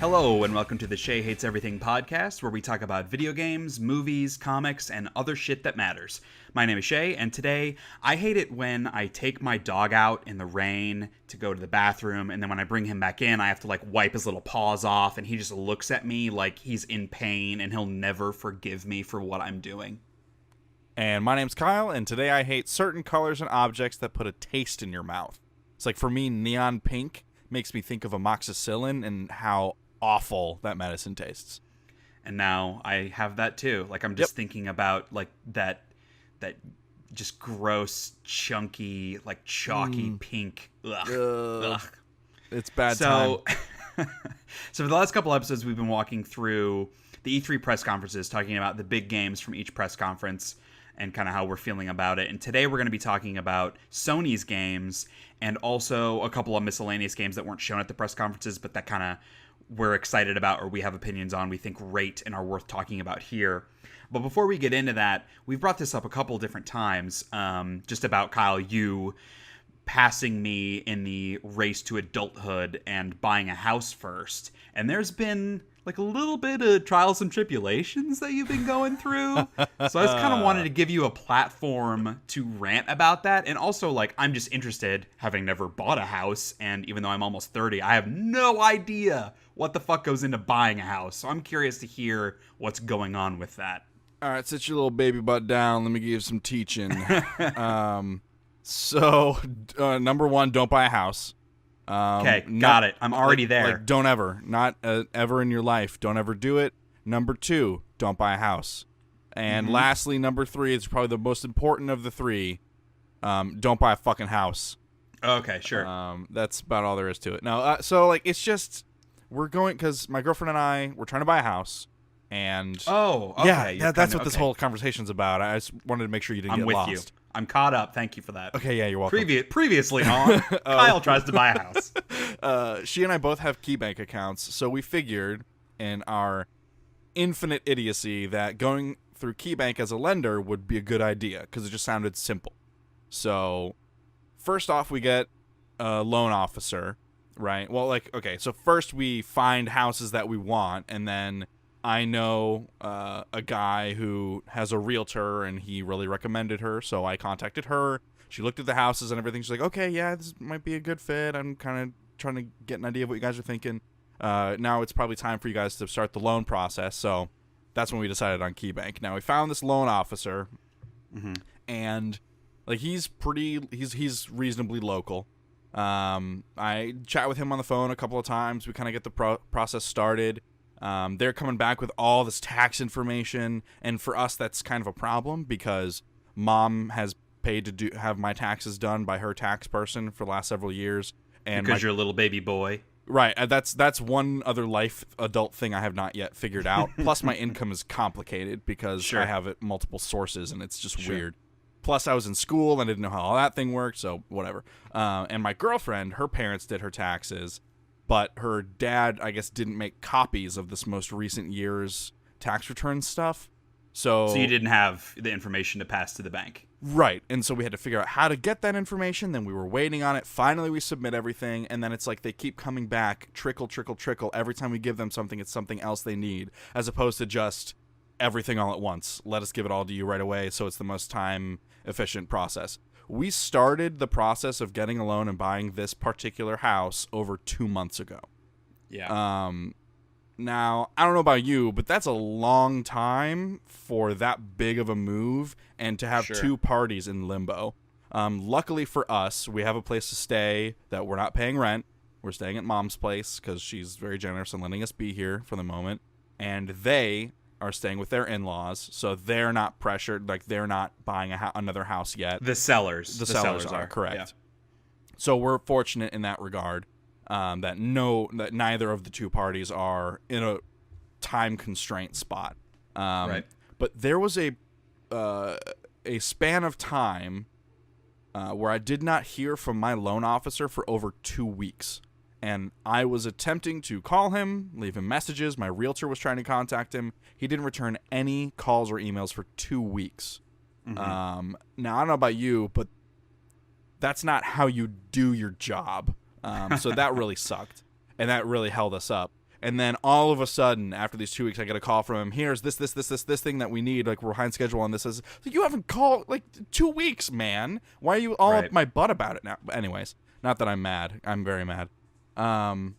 Hello, and welcome to the Shea Hates Everything Podcast, where we talk about video games, movies, comics, and other shit that matters. My name is Shea, and today I hate it when I take my dog out in the rain to go to the bathroom, and then when I bring him back in, I have to wipe his little paws off, and he just looks at me like he's in pain, and he'll never forgive me for what I'm doing. And my name's Kyle, and today I hate certain colors and objects that put a taste in your mouth. It's like, for me, neon pink makes me think of amoxicillin and how awful that medicine tastes. And now I have that too. I'm just thinking about that just gross, chunky, chalky pink. Ugh. Ugh. It's bad time. So for the last couple episodes, we've been walking through the E3 press conferences, talking about the big games from each press conference and kind of how we're feeling about it. And today we're going to be talking about Sony's games and also a couple of miscellaneous games that weren't shown at the press conferences, but that kind of we're excited about or we have opinions on, we think rate and are worth talking about here. But before we get into that, we've brought this up a couple different times, just about, Kyle, you passing me in the race to adulthood and buying a house first. And there's been a little bit of trials and tribulations that you've been going through. So I just kind of wanted to give you a platform to rant about that. And also, I'm just interested, having never bought a house, and even though I'm almost 30, I have no idea what the fuck goes into buying a house. So I'm curious to hear what's going on with that. All right, sit your little baby butt down. Let me give you some teaching. So, number one, don't buy a house. Okay, got it. I'm already there. Don't ever. Not ever in your life. Don't ever do it. Number two, don't buy a house. And lastly, number three, it's probably the most important of the three, don't buy a fucking house. Okay, sure. That's about all there is to it. No, it's just, we're going, because my girlfriend and I, we're trying to buy a house. And oh, okay. Yeah, that's what this whole conversation's about. I just wanted to make sure you didn't get lost. I'm with you. I'm caught up. Thank you for that. Okay, yeah, you're welcome. Previously on, Kyle tries to buy a house. She and I both have KeyBank accounts, so we figured in our infinite idiocy that going through KeyBank as a lender would be a good idea because it just sounded simple. So first off, we get a loan officer, right? Well, so first we find houses that we want, and then I know a guy who has a realtor, and he really recommended her, so I contacted her. She looked at the houses and everything. She's like, okay, yeah, this might be a good fit. I'm kind of trying to get an idea of what you guys are thinking. Now it's probably time for you guys to start the loan process, so that's when we decided on KeyBank. Now, we found this loan officer, and he's reasonably local. I chat with him on the phone a couple of times. We kind of get the process started. They're coming back with all this tax information, and for us that's kind of a problem because Mom has paid to have my taxes done by her tax person for the last several years, and because you're a little baby boy, right? That's one other life adult thing I have not yet figured out. Plus, my income is complicated because I have it multiple sources, and it's just weird. Plus, I was in school and I didn't know how all that thing worked, so whatever. And my girlfriend, her parents did her taxes. But her dad, I guess, didn't make copies of this most recent year's tax return stuff. So you didn't have the information to pass to the bank. Right. And so we had to figure out how to get that information. Then we were waiting on it. Finally, we submit everything. And then it's like they keep coming back, trickle, trickle, trickle. Every time we give them something, it's something else they need, as opposed to just everything all at once. Let us give it all to you right away. So it's the most time-efficient process. We started the process of getting a loan and buying this particular house over 2 months ago. Yeah. Now, I don't know about you, but that's a long time for that big of a move and to have two parties in limbo. Luckily for us, we have a place to stay that we're not paying rent. We're staying at Mom's place because she's very generous in letting us be here for the moment. And they are staying with their in-laws, so they're not pressured, they're not buying another house yet. The sellers are correct. Yeah. So we're fortunate in that regard, that neither of the two parties are in a time constraint spot. Right. But there was a span of time where I did not hear from my loan officer for over 2 weeks. And I was attempting to call him, leave him messages. My realtor was trying to contact him. He didn't return any calls or emails for 2 weeks. Now, I don't know about you, but that's not how you do your job. So that really sucked. And that really held us up. And then all of a sudden, after these 2 weeks, I get a call from him. Here's this thing that we need. Like, we're behind schedule on this. You haven't called, like, 2 weeks, man. Why are you all up my butt about it now? But anyways, not that I'm mad. I'm very mad. And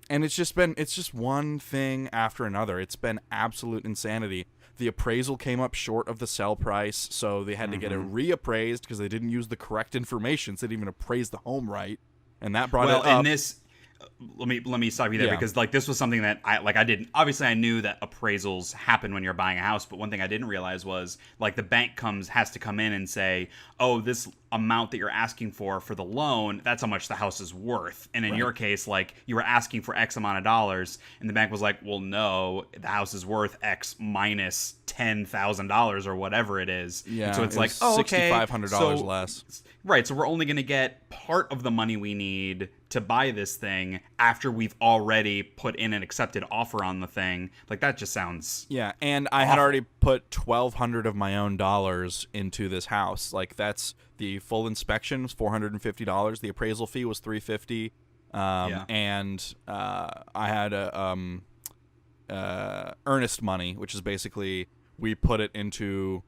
it's just one thing after another. It's been absolute insanity. The appraisal came up short of the sell price, so they had to get it reappraised because they didn't use the correct information, so they didn't even appraise the home right. And that brought it up. Well, and this... Let me stop you there because like this was something that I didn't, obviously I knew that appraisals happen when you're buying a house, but one thing I didn't realize was like the bank has to come in and say, oh, this amount that you're asking for the loan, that's how much the house is worth. And in your case, like you were asking for X amount of dollars and the bank was like, well, no, the house is worth X minus $10,000 or whatever it is. Yeah. And so it's like, oh, okay, $6,500 less. Right. So we're only going to get part of the money we need to buy this thing after we've already put in an accepted offer on the thing. Like that just sounds and I had already put $1,200 of my own dollars into this house. Like that's the full inspection was $450. The appraisal fee was $350. And I had earnest money, which is basically we put it into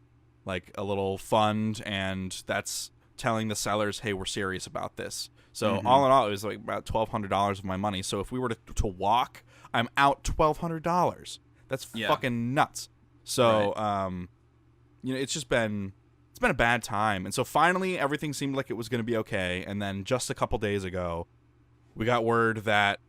like a little fund, and that's telling the sellers, hey, we're serious about this. So all in all, it was like about $1,200 of my money. So if we were to walk, I'm out $1,200. That's fucking nuts. So, it's been a bad time. And so finally, everything seemed like it was going to be okay. And then just a couple days ago, we got word that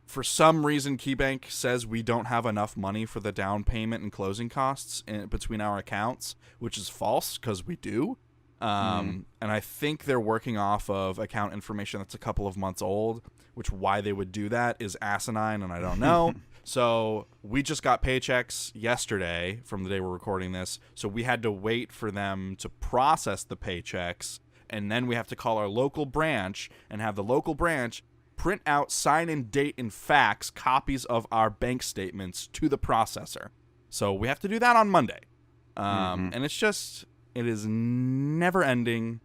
for some reason, KeyBank says we don't have enough money for the down payment and closing costs between our accounts, which is false because we do. And I think they're working off of account information that's a couple of months old, which why they would do that is asinine, and I don't know. So we just got paychecks yesterday from the day we're recording this, so we had to wait for them to process the paychecks, and then we have to call our local branch and have the local branch print out, sign and date and fax copies of our bank statements to the processor. So we have to do that on Monday. And it's just... It is never ending,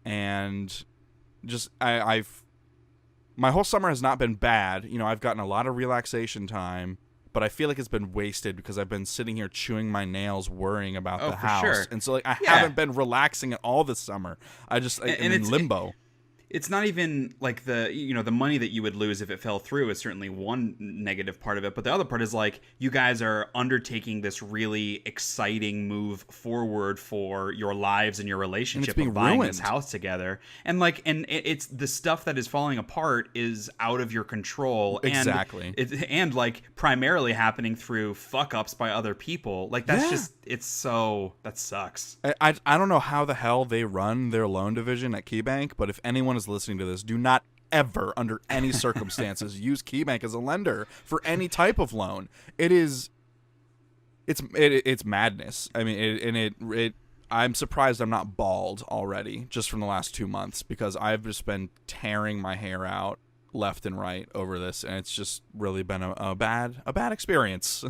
and just my whole summer has not been bad. You know, I've gotten a lot of relaxation time, but I feel like it's been wasted because I've been sitting here chewing my nails, worrying about the house, sure. And so like I haven't been relaxing at all this summer. I'm in limbo. It's not even like the money that you would lose if it fell through is certainly one negative part of it. But the other part is like you guys are undertaking this really exciting move forward for your lives and your relationship of buying this house together. And it's the stuff that is falling apart is out of your control. Exactly. And like primarily happening through fuck ups by other people. Like that's that sucks. I don't know how the hell they run their loan division at KeyBank, but if anyone is listening to this, do not ever, under any circumstances, use KeyBank as a lender for any type of loan. It's madness. I mean, I'm surprised I'm not bald already just from the last 2 months because I've just been tearing my hair out left and right over this, and it's just really been a bad experience.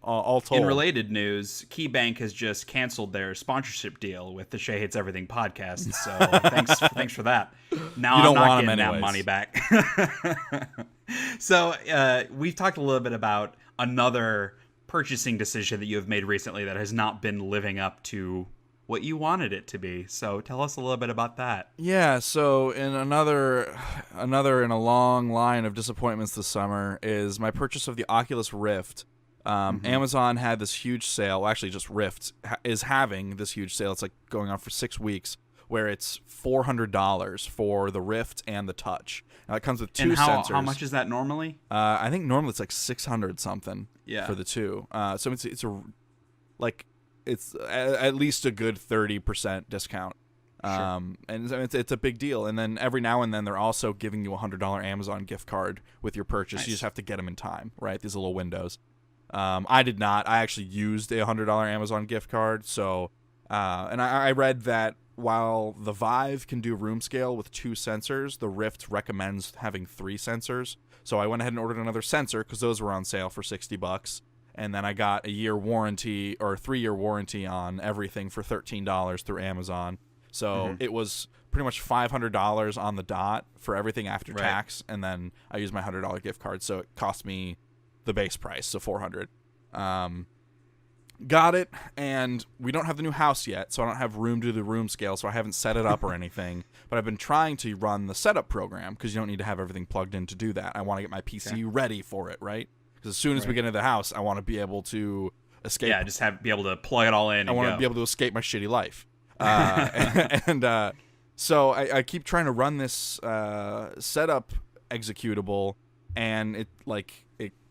all told. In related news, KeyBank has just canceled their sponsorship deal with the Shea Hates Everything podcast. So thanks for that. Now I'm not getting that money back. So we've talked a little bit about another purchasing decision that you have made recently that has not been living up to what you wanted it to be. So tell us a little bit about that. Yeah, so in another in a long line of disappointments this summer is my purchase of the Oculus Rift. Amazon had this huge sale. Well, actually, just Rift is having this huge sale. It's like going on for 6 weeks, where it's $400 for the Rift and the Touch. Now, it comes with two sensors. How much is that normally? I think normally it's like 600 something for the two. So it's at least a good 30% discount. And it's a big deal. And then every now and then they're also giving you a $100 Amazon gift card with your purchase. Nice. You just have to get them in time, right? These little windows. I did not. I actually used a $100 Amazon gift card. So, and I read that while the Vive can do room scale with 2 sensors, the Rift recommends having 3 sensors. So I went ahead and ordered another sensor because those were on sale for $60. And then I got a 3-year warranty on everything for $13 through Amazon. So it was pretty much $500 on the dot for everything after tax. And then I used my $100 gift card. So it cost me the base price, so $400. Got it, and we don't have the new house yet, so I don't have room to do the room scale, so I haven't set it up or anything. But I've been trying to run the setup program, because you don't need to have everything plugged in to do that. I want to get my PC ready for it, right? Because as soon as we get into the house, I want to be able to escape. Yeah, just be able to plug it all in. I want to be able to escape my shitty life. So I keep trying to run this setup executable, and it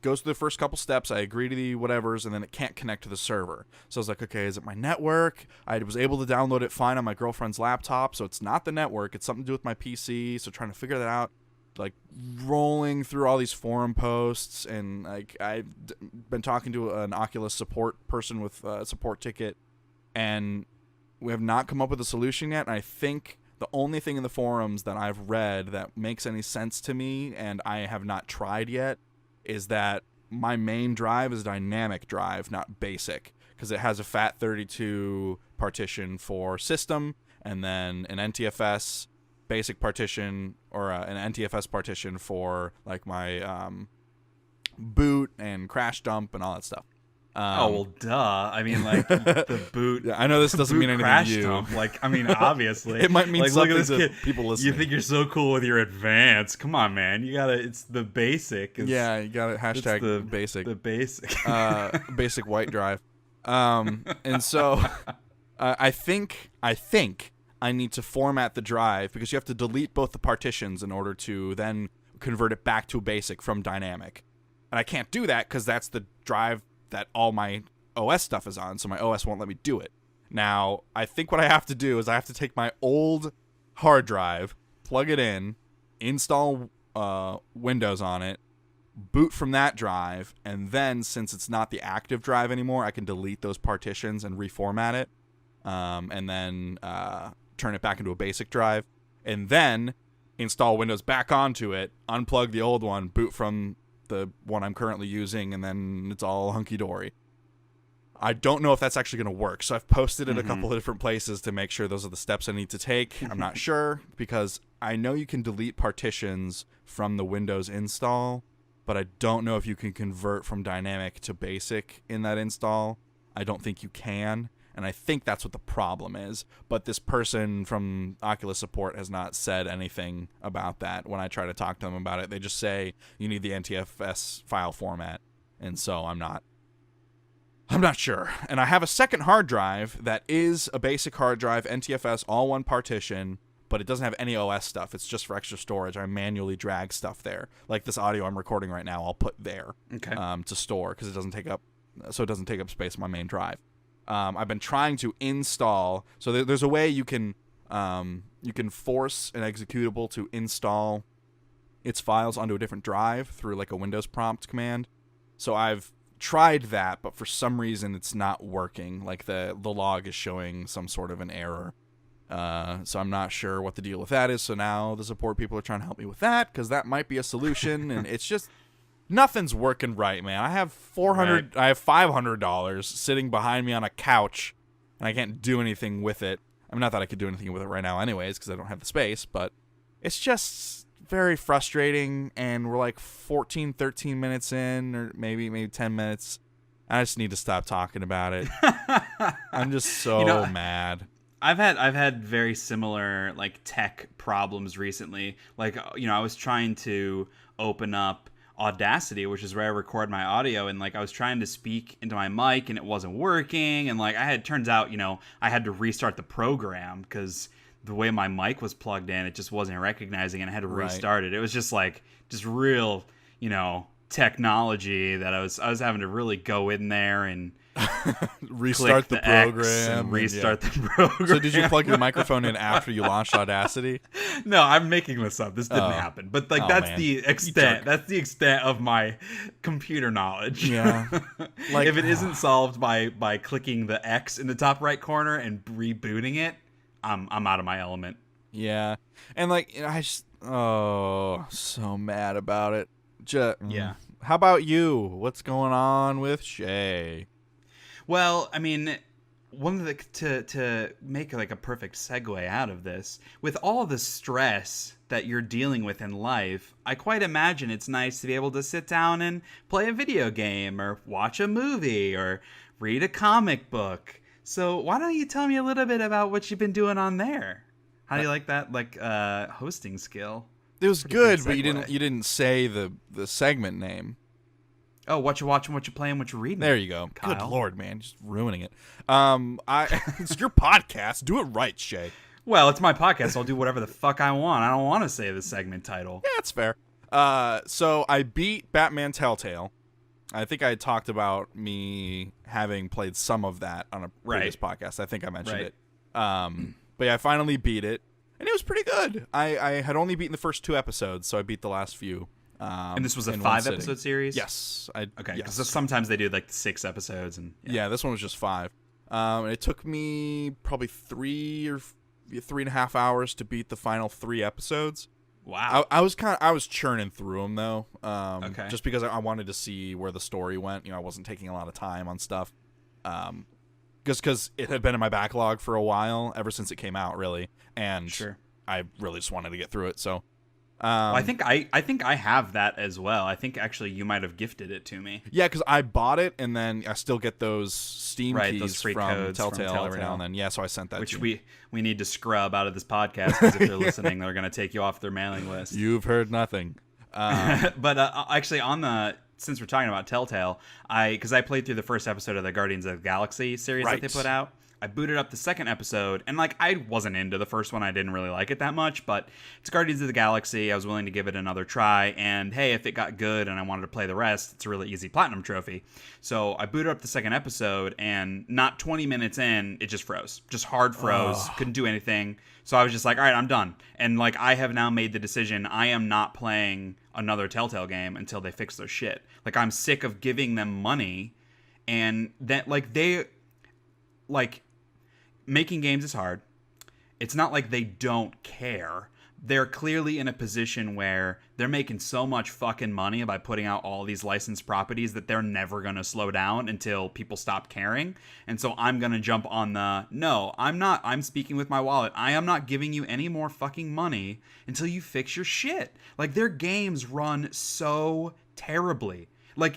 goes through the first couple steps. I agree to the whatevers, and then it can't connect to the server. So I was like, okay, is it my network? I was able to download it fine on my girlfriend's laptop, so it's not the network. It's something to do with my PC. So trying to figure that out, like rolling through all these forum posts, and like I've been talking to an Oculus support person with a support ticket, and we have not come up with a solution yet. And I think the only thing in the forums that I've read that makes any sense to me, and I have not tried yet, is that my main drive is dynamic drive, not basic, because it has a FAT32 partition for system, and then an NTFS basic partition, or an NTFS partition for like my boot and crash dump and all that stuff. Duh. I mean, like, the boot. Yeah, I know this doesn't mean anything to you. Dump. Like, I mean, obviously. It might mean like, something look at this to kid. people listening. You think you're so cool with your advanced. Come on, man. You gotta, it's the basic. Yeah, you gotta hashtag the basic. The basic. Basic white drive. And so I think I need to format the drive, because you have to delete both the partitions in order to then convert it back to basic from dynamic. And I can't do that because that's the drive that all my OS stuff is on, so my OS won't let me do it. Now, I think what I have to do is I have to take my old hard drive, plug it in, install Windows on it, boot from that drive, and then, since it's not the active drive anymore, I can delete those partitions and reformat it, and then turn it back into a basic drive, and then install Windows back onto it, unplug the old one, boot from the one I'm currently using, and then it's all hunky-dory. I don't know if that's actually going to work, so I've posted it a couple of different places to make sure those are the steps I need to take. I'm not sure, because I know you can delete partitions from the Windows install, but I don't know if you can convert from dynamic to basic in that install. I don't think you can, and I think that's what the problem is. But this person from Oculus support has not said anything about that. When I try to talk to them about it, they just say you need the NTFS file format, and so I'm not sure. And I have a second hard drive that is a basic hard drive, NTFS, all one partition, but it doesn't have any OS stuff. It's just for extra storage. I manually drag stuff there. Like this audio I'm recording right now, I'll put there to store, because it doesn't take up space on my main drive. I've been trying to install. So there's a way you can force an executable to install its files onto a different drive through like a Windows prompt command. So I've tried that, but for some reason it's not working. Like the log is showing some sort of an error. So I'm not sure what the deal with that is. So now the support people are trying to help me with that, because that might be a solution. And it's just nothing's working right, man. I have $500 sitting behind me on a couch, and I can't do anything with it. I mean, not that I could do anything with it right now anyways, because I don't have the space, but it's just very frustrating, and we're like 13 minutes in, or maybe 10 minutes. I just need to stop talking about it. I'm just so mad. I've had very similar like tech problems recently. Like, I was trying to open up Audacity, which is where I record my audio, and like I was trying to speak into my mic and it wasn't working, and like turns out I had to restart the program because the way my mic was plugged in, it just wasn't recognizing, and I had to restart it. It was just real technology that I was having to really go in there and restart the program. Restart the program. So did you plug your microphone in after you launched Audacity? No, I'm making this up. This didn't happen. But that's the extent. That's the extent of my computer knowledge. Yeah. Like, if it isn't solved by clicking the X in the top right corner and rebooting it, I'm out of my element. Yeah. And I just so mad about it. Yeah. How about you? What's going on with Shea? Well, I mean, one of the to make like a perfect segue out of this, with all the stress that you're dealing with in life, I quite imagine it's nice to be able to sit down and play a video game or watch a movie or read a comic book. So why don't you tell me a little bit about what you've been doing on there? How do you like that hosting skill? It was good, but you didn't say the segment name. Oh, what you watching, what you playing, what you reading. There you go. Kyle. Good Lord, man, just ruining it. It's your podcast. Do it right, Shea. Well, it's my podcast. I'll do whatever the fuck I want. I don't want to say the segment title. Yeah, that's fair. So I beat Batman Telltale. I think I had talked about me having played some of that on a previous podcast. I think I mentioned it. But yeah, I finally beat it, and it was pretty good. I had only beaten the first 2 episodes, so I beat the last few. And this was a 5-episode series? Yes. Okay, because sometimes they do like 6 episodes. And yeah, this one was just 5. And it took me probably 3 or 3.5 hours to beat the final 3 episodes. Wow. I was churning through them though. Okay. Just because I wanted to see where the story went. I wasn't taking a lot of time on stuff. Just because it had been in my backlog for a while, ever since it came out, really. And sure. I really just wanted to get through it. So. Well, I think I have that as well. I think actually you might have gifted it to me. Yeah, because I bought it, and then I still get those Steam keys those free from codes Telltale from every now and then. Yeah, so I sent that which to we need to scrub out of this podcast, because if they're listening, they're going to take you off their mailing list. You've heard nothing. But actually, since we're talking about Telltale, because I played through the first episode of the Guardians of the Galaxy series that they put out. I booted up the second episode, and I wasn't into the first one. I didn't really like it that much, but it's Guardians of the Galaxy. I was willing to give it another try, and hey, if it got good and I wanted to play the rest, it's a really easy platinum trophy. So I booted up the second episode, and not 20 minutes in, it just froze. Just hard froze. Couldn't do anything. So I was just like, all right, I'm done. And I have now made the decision, I am not playing another Telltale game until they fix their shit. I'm sick of giving them money, and that making games is hard. It's not like they don't care. They're clearly in a position where they're making so much fucking money by putting out all these licensed properties that they're never going to slow down until people stop caring. And so I'm going to jump on no, I'm not. I'm speaking with my wallet. I am not giving you any more fucking money until you fix your shit. Their games run so terribly.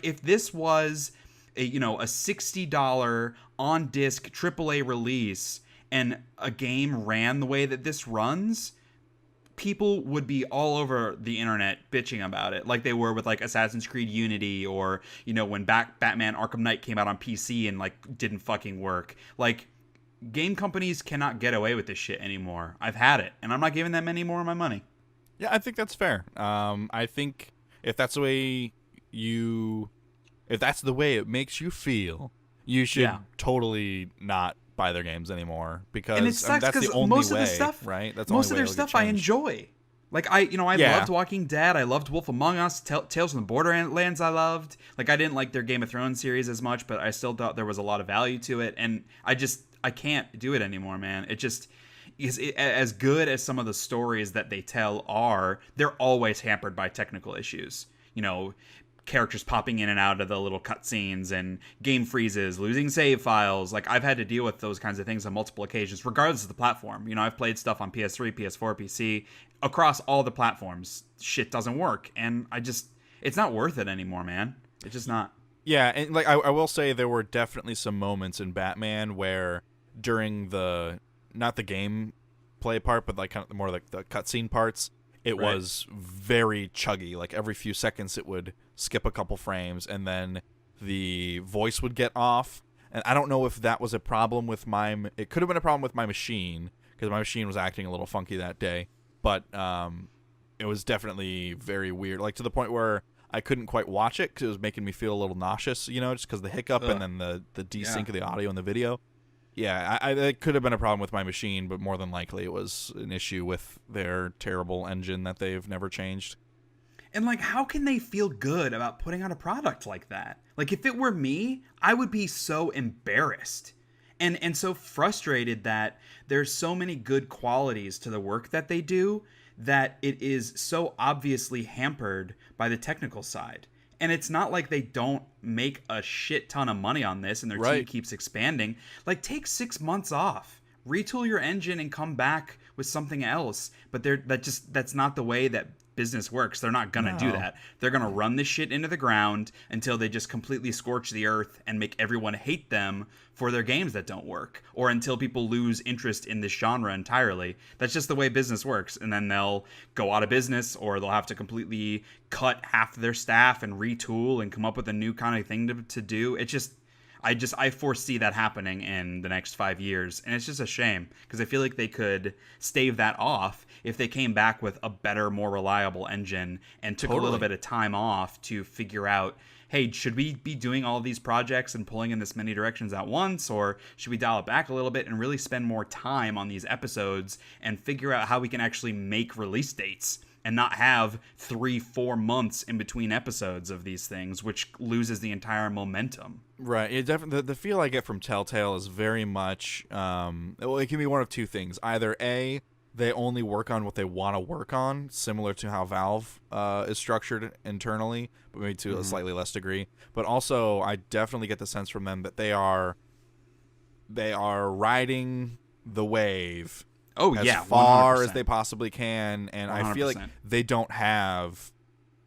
If this was a $60 on disc AAA release and a game ran the way that this runs, people would be all over the internet bitching about it, like they were with Assassin's Creed Unity, or when Batman Arkham Knight came out on PC and didn't fucking work. Game companies cannot get away with this shit anymore. I've had it, and I'm not giving them any more of my money. Yeah, I think that's fair. I think if that's the way it makes you feel, you should totally not buy their games anymore, because and it sucks, that's the only most way, of the stuff, right? That's most of their stuff I enjoy. I loved Walking Dead. I loved Wolf Among Us. Tales from the Borderlands I loved. I didn't like their Game of Thrones series as much, but I still thought there was a lot of value to it. And I can't do it anymore, man. It just is as good as some of the stories that they tell are. They're always hampered by technical issues. Characters popping in and out of the little cutscenes, and game freezes, losing save files. I've had to deal with those kinds of things on multiple occasions, regardless of the platform. I've played stuff on PS3, PS4, PC, across all the platforms. Shit doesn't work, and it's not worth it anymore, man. It's just not. Yeah, and I will say there were definitely some moments in Batman where during not the game play part, but kind of more the cutscene parts, it was very chuggy. Every few seconds it would skip a couple frames, and then the voice would get off. And I don't know if that was a problem with it could have been a problem with my machine, because my machine was acting a little funky that day. But it was definitely very weird, to the point where I couldn't quite watch it because it was making me feel a little nauseous, just because the hiccup and then the desync of the audio and the video. Yeah, it could have been a problem with my machine, but more than likely it was an issue with their terrible engine that they've never changed. And how can they feel good about putting out a product like that? If it were me, I would be so embarrassed and so frustrated that there's so many good qualities to the work that they do that it is so obviously hampered by the technical side. And it's not like they don't make a shit ton of money on this and their team keeps expanding. Like, take 6 months off, retool your engine and come back with something else. But that's not the way that business works. They're not gonna do that. They're gonna run this shit into the ground until they just completely scorch the earth and make everyone hate them for their games that don't work, or until people lose interest in this genre entirely. That's just the way business works. And then they'll go out of business, or they'll have to completely cut half their staff and retool and come up with a new kind of thing to do. I foresee that happening in the next 5 years, and it's just a shame because I feel like they could stave that off if they came back with a better, more reliable engine and took a little bit of time off to figure out, hey, should we be doing all of these projects and pulling in this many directions at once, or should we dial it back a little bit and really spend more time on these episodes and figure out how we can actually make release dates and not have 3-4 months in between episodes of these things, which loses the entire momentum. Right. It definitely, the feel I get from Telltale is very much, it can be one of two things. Either A, they only work on what they want to work on, similar to how Valve is structured internally, but maybe to a slightly less degree. But also, I definitely get the sense from them that they are riding the wave as far 100%. as they possibly can, and 100%. I feel like they don't have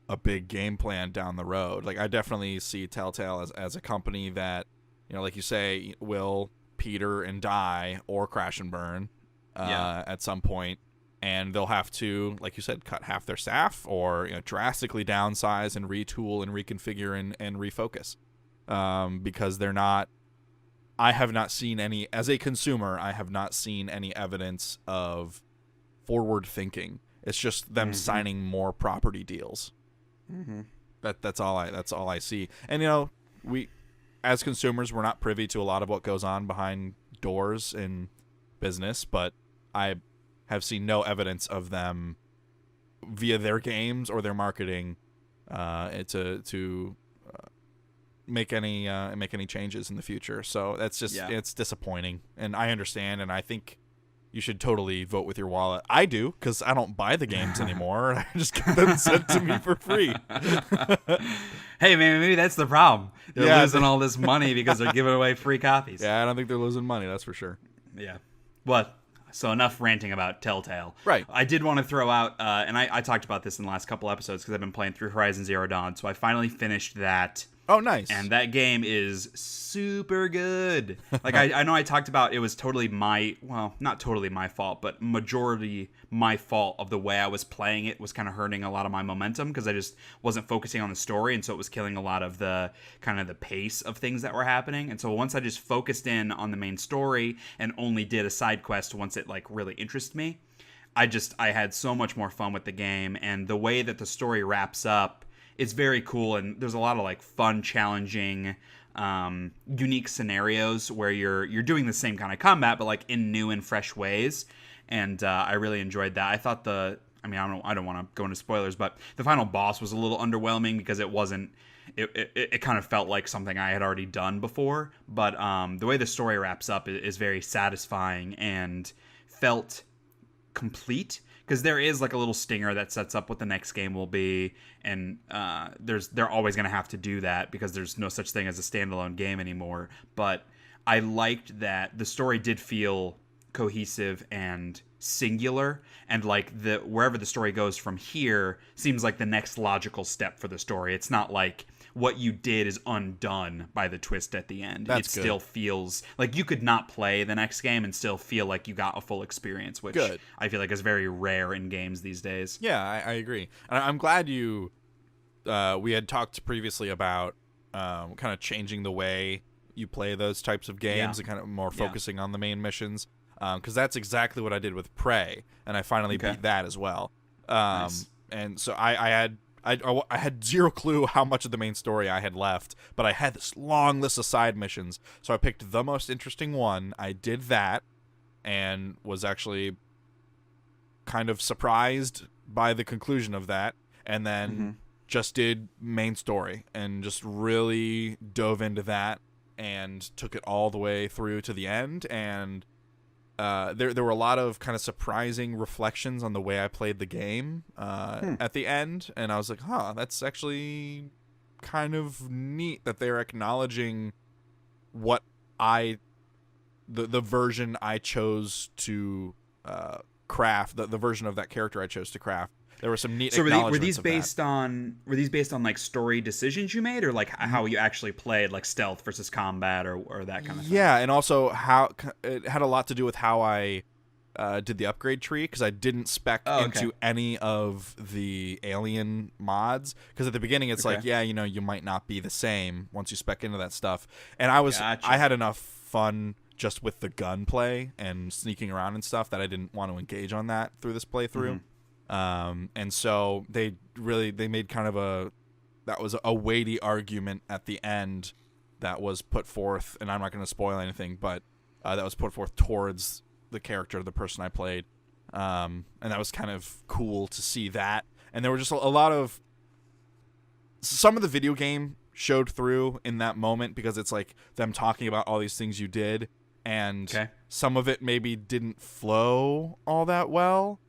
a big game plan down the road. Like, I definitely see Telltale as a company that, like you say, will peter and die or crash and burn at some point, and they'll have to, like you said, cut half their staff or drastically downsize and retool and reconfigure and refocus, because they're not. I have not seen any, as a consumer, I have not seen any evidence of forward thinking. It's just them signing more property deals. That's all I see. And we, as consumers, we're not privy to a lot of what goes on behind doors in business, but I have seen no evidence of them via their games or their marketing to make any changes in the future. So that's just it's disappointing, and I understand, and I think you should totally vote with your wallet. I do, because I don't buy the games anymore. I just get them sent to me for free. Hey, man, maybe that's the problem. They're losing all this money because they're giving away free copies. Yeah, I don't think they're losing money, that's for sure. Yeah. But, so enough ranting about Telltale. Right. I did want to throw out, and I talked about this in the last couple episodes because I've been playing through Horizon Zero Dawn, so I finally finished that. Oh, nice. And that game is super good. Like, I know I talked about it was totally not totally my fault, but majority my fault of the way I was playing it was kind of hurting a lot of my momentum because I just wasn't focusing on the story, and so it was killing a lot of the kind of the pace of things that were happening. And so once I just focused in on the main story and only did a side quest once it like really interested me, I had so much more fun with the game. And the way that the story wraps up, it's very cool, and there's a lot of like fun, challenging, unique scenarios where you're doing the same kind of combat, but like in new and fresh ways. And I really enjoyed that. I thought I don't want to go into spoilers, but the final boss was a little underwhelming because it wasn't. It kind of felt like something I had already done before. But the way the story wraps up is very satisfying and felt complete. Because there is like a little stinger that sets up what the next game will be, and they're always going to have to do that because there's no such thing as a standalone game anymore. But I liked that the story did feel cohesive and singular, and like wherever the story goes from here seems like the next logical step for the story. It's not like what you did is undone by the twist at the end. That's still feels like you could not play the next game and still feel like you got a full experience, which I feel like is very rare in games these days. Yeah, I agree. And I'm glad we had talked previously about kind of changing the way you play those types of games and kind of more focusing on the main missions, because that's exactly what I did with Prey, and I finally beat that as well. Nice. And so I had zero clue how much of the main story I had left, but I had this long list of side missions, so I picked the most interesting one. I did that, and was actually kind of surprised by the conclusion of that, and then just did main story, and just really dove into that, and took it all the way through to the end, and there were a lot of kind of surprising reflections on the way I played the game at the end, and I was like, that's actually kind of neat that they're acknowledging what the version I chose to craft, the version of that character I chose to craft. There were some neat acknowledgments. Were these based on like story decisions you made, or like how you actually played, like stealth versus combat, or that kind of thing? Yeah, and also how it had a lot to do with how I did the upgrade tree, because I didn't spec into any of the alien mods, because at the beginning it's like, yeah, you know, you might not be the same once you spec into that stuff. And I had enough fun just with the gunplay and sneaking around and stuff that I didn't want to engage on that through this playthrough. And so they made kind of that was a weighty argument at the end that was put forth, and I'm not going to spoil anything, but that was put forth towards the character, the person I played. And that was kind of cool to see that. And there were just a lot of, some of the video game showed through in that moment, because it's like them talking about all these things you did, and some of it maybe didn't flow all that well,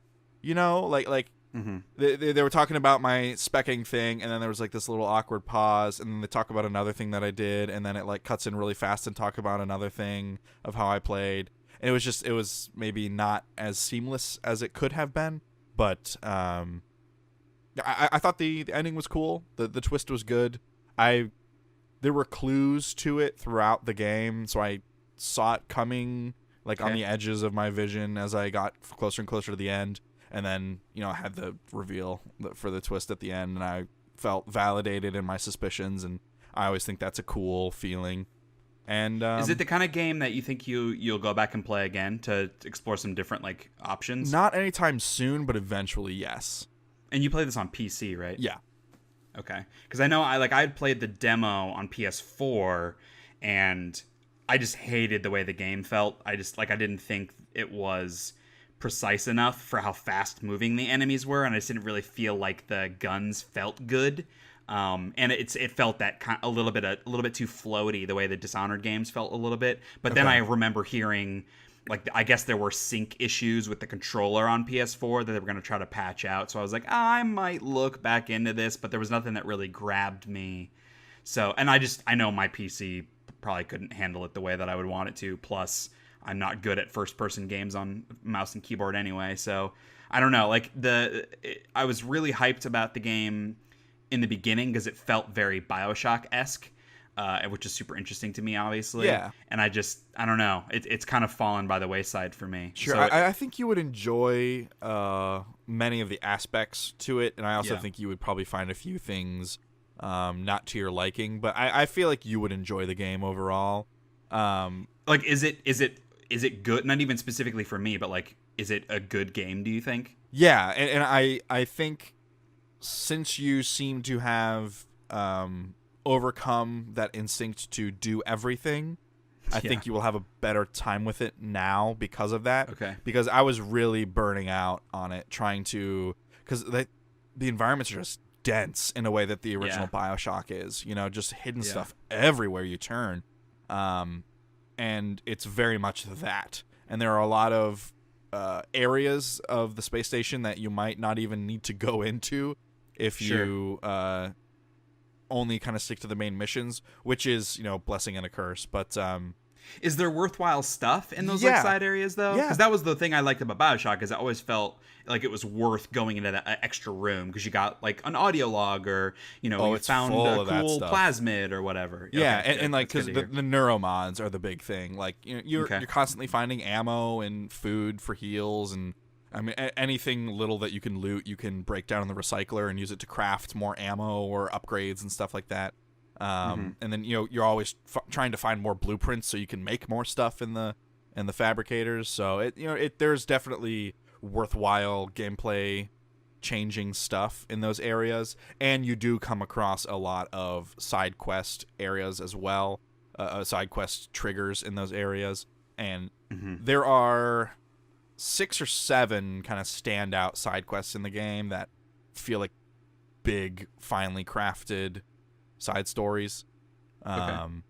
you know, like they were talking about my specking thing, and then there was like this little awkward pause, and then they talk about another thing that I did, and then it like cuts in really fast and talk about another thing of how I played. And it was maybe not as seamless as it could have been, but I thought the ending was cool. The twist was good. There were clues to it throughout the game, so I saw it coming like on the edges of my vision as I got closer and closer to the end. And then, you know, I had the reveal for the twist at the end, and I felt validated in my suspicions, and I always think that's a cool feeling. And is it the kind of game that you think you'll go back and play again to explore some different like options? Not anytime soon, but eventually, yes. And you play this on PC, right? Yeah. Okay. Because I know I had played the demo on PS4, and I just hated the way the game felt. I didn't think it was precise enough for how fast moving the enemies were, and I just didn't really feel like the guns felt good. And it felt that a little bit too floaty, the way the Dishonored games felt a little bit. But then I remember hearing, like, I guess there were sync issues with the controller on PS4 that they were going to try to patch out. So I was like, I might look back into this, but there was nothing that really grabbed me. So, and I know my PC probably couldn't handle it the way that I would want it to. Plus, I'm not good at first-person games on mouse and keyboard anyway. So I don't know. Like I was really hyped about the game in the beginning because it felt very BioShock-esque, which is super interesting to me, obviously. Yeah. And I don't know. It's kind of fallen by the wayside for me. Sure. So I think you would enjoy many of the aspects to it, and I also think you would probably find a few things not to your liking. But I feel like you would enjoy the game overall. Like, is it good? Not even specifically for me, but like, is it a good game, do you think? Yeah, and I think, since you seem to have overcome that instinct to do everything, I think you will have a better time with it now because of that. Okay. Because I was really burning out on it, because the environments are just dense in a way that the original BioShock is. You know, just hidden stuff everywhere you turn. And it's very much that. And there are a lot of areas of the space station that you might not even need to go into if you only kind of stick to the main missions, which is, you know, blessing and a curse. But is there worthwhile stuff in those like side areas though? Yeah, because that was the thing I liked about BioShock, is I always felt like it was worth going into that extra room because you got like an audio log, or you know, you found a cool plasmid or whatever. Yeah, and like, because the neuromods are the big thing. Like, you know, you're constantly finding ammo and food for heals, and I mean, anything little that you can loot, you can break down in the recycler and use it to craft more ammo or upgrades and stuff like that. And then, you know, you're always trying to find more blueprints so you can make more stuff in the fabricators. So there's definitely worthwhile gameplay changing stuff in those areas, and you do come across a lot of side quest areas as well, side quest triggers in those areas, and there are 6 or 7 kind of standout side quests in the game that feel like big, finely crafted side stories, and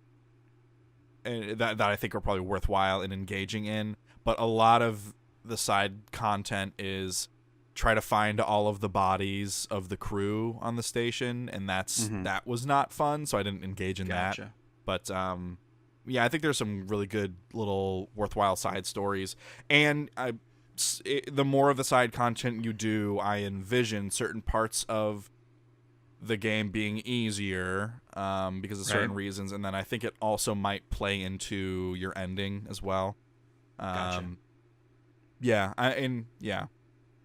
that I think are probably worthwhile in engaging in. But a lot of the side content is try to find all of the bodies of the crew on the station, and that was not fun, so I didn't engage in that. But yeah, I think there's some really good little worthwhile side stories, and the more of the side content you do, I envision certain parts of the game being easier because of certain reasons, and then I think it also might play into your ending as well. Yeah,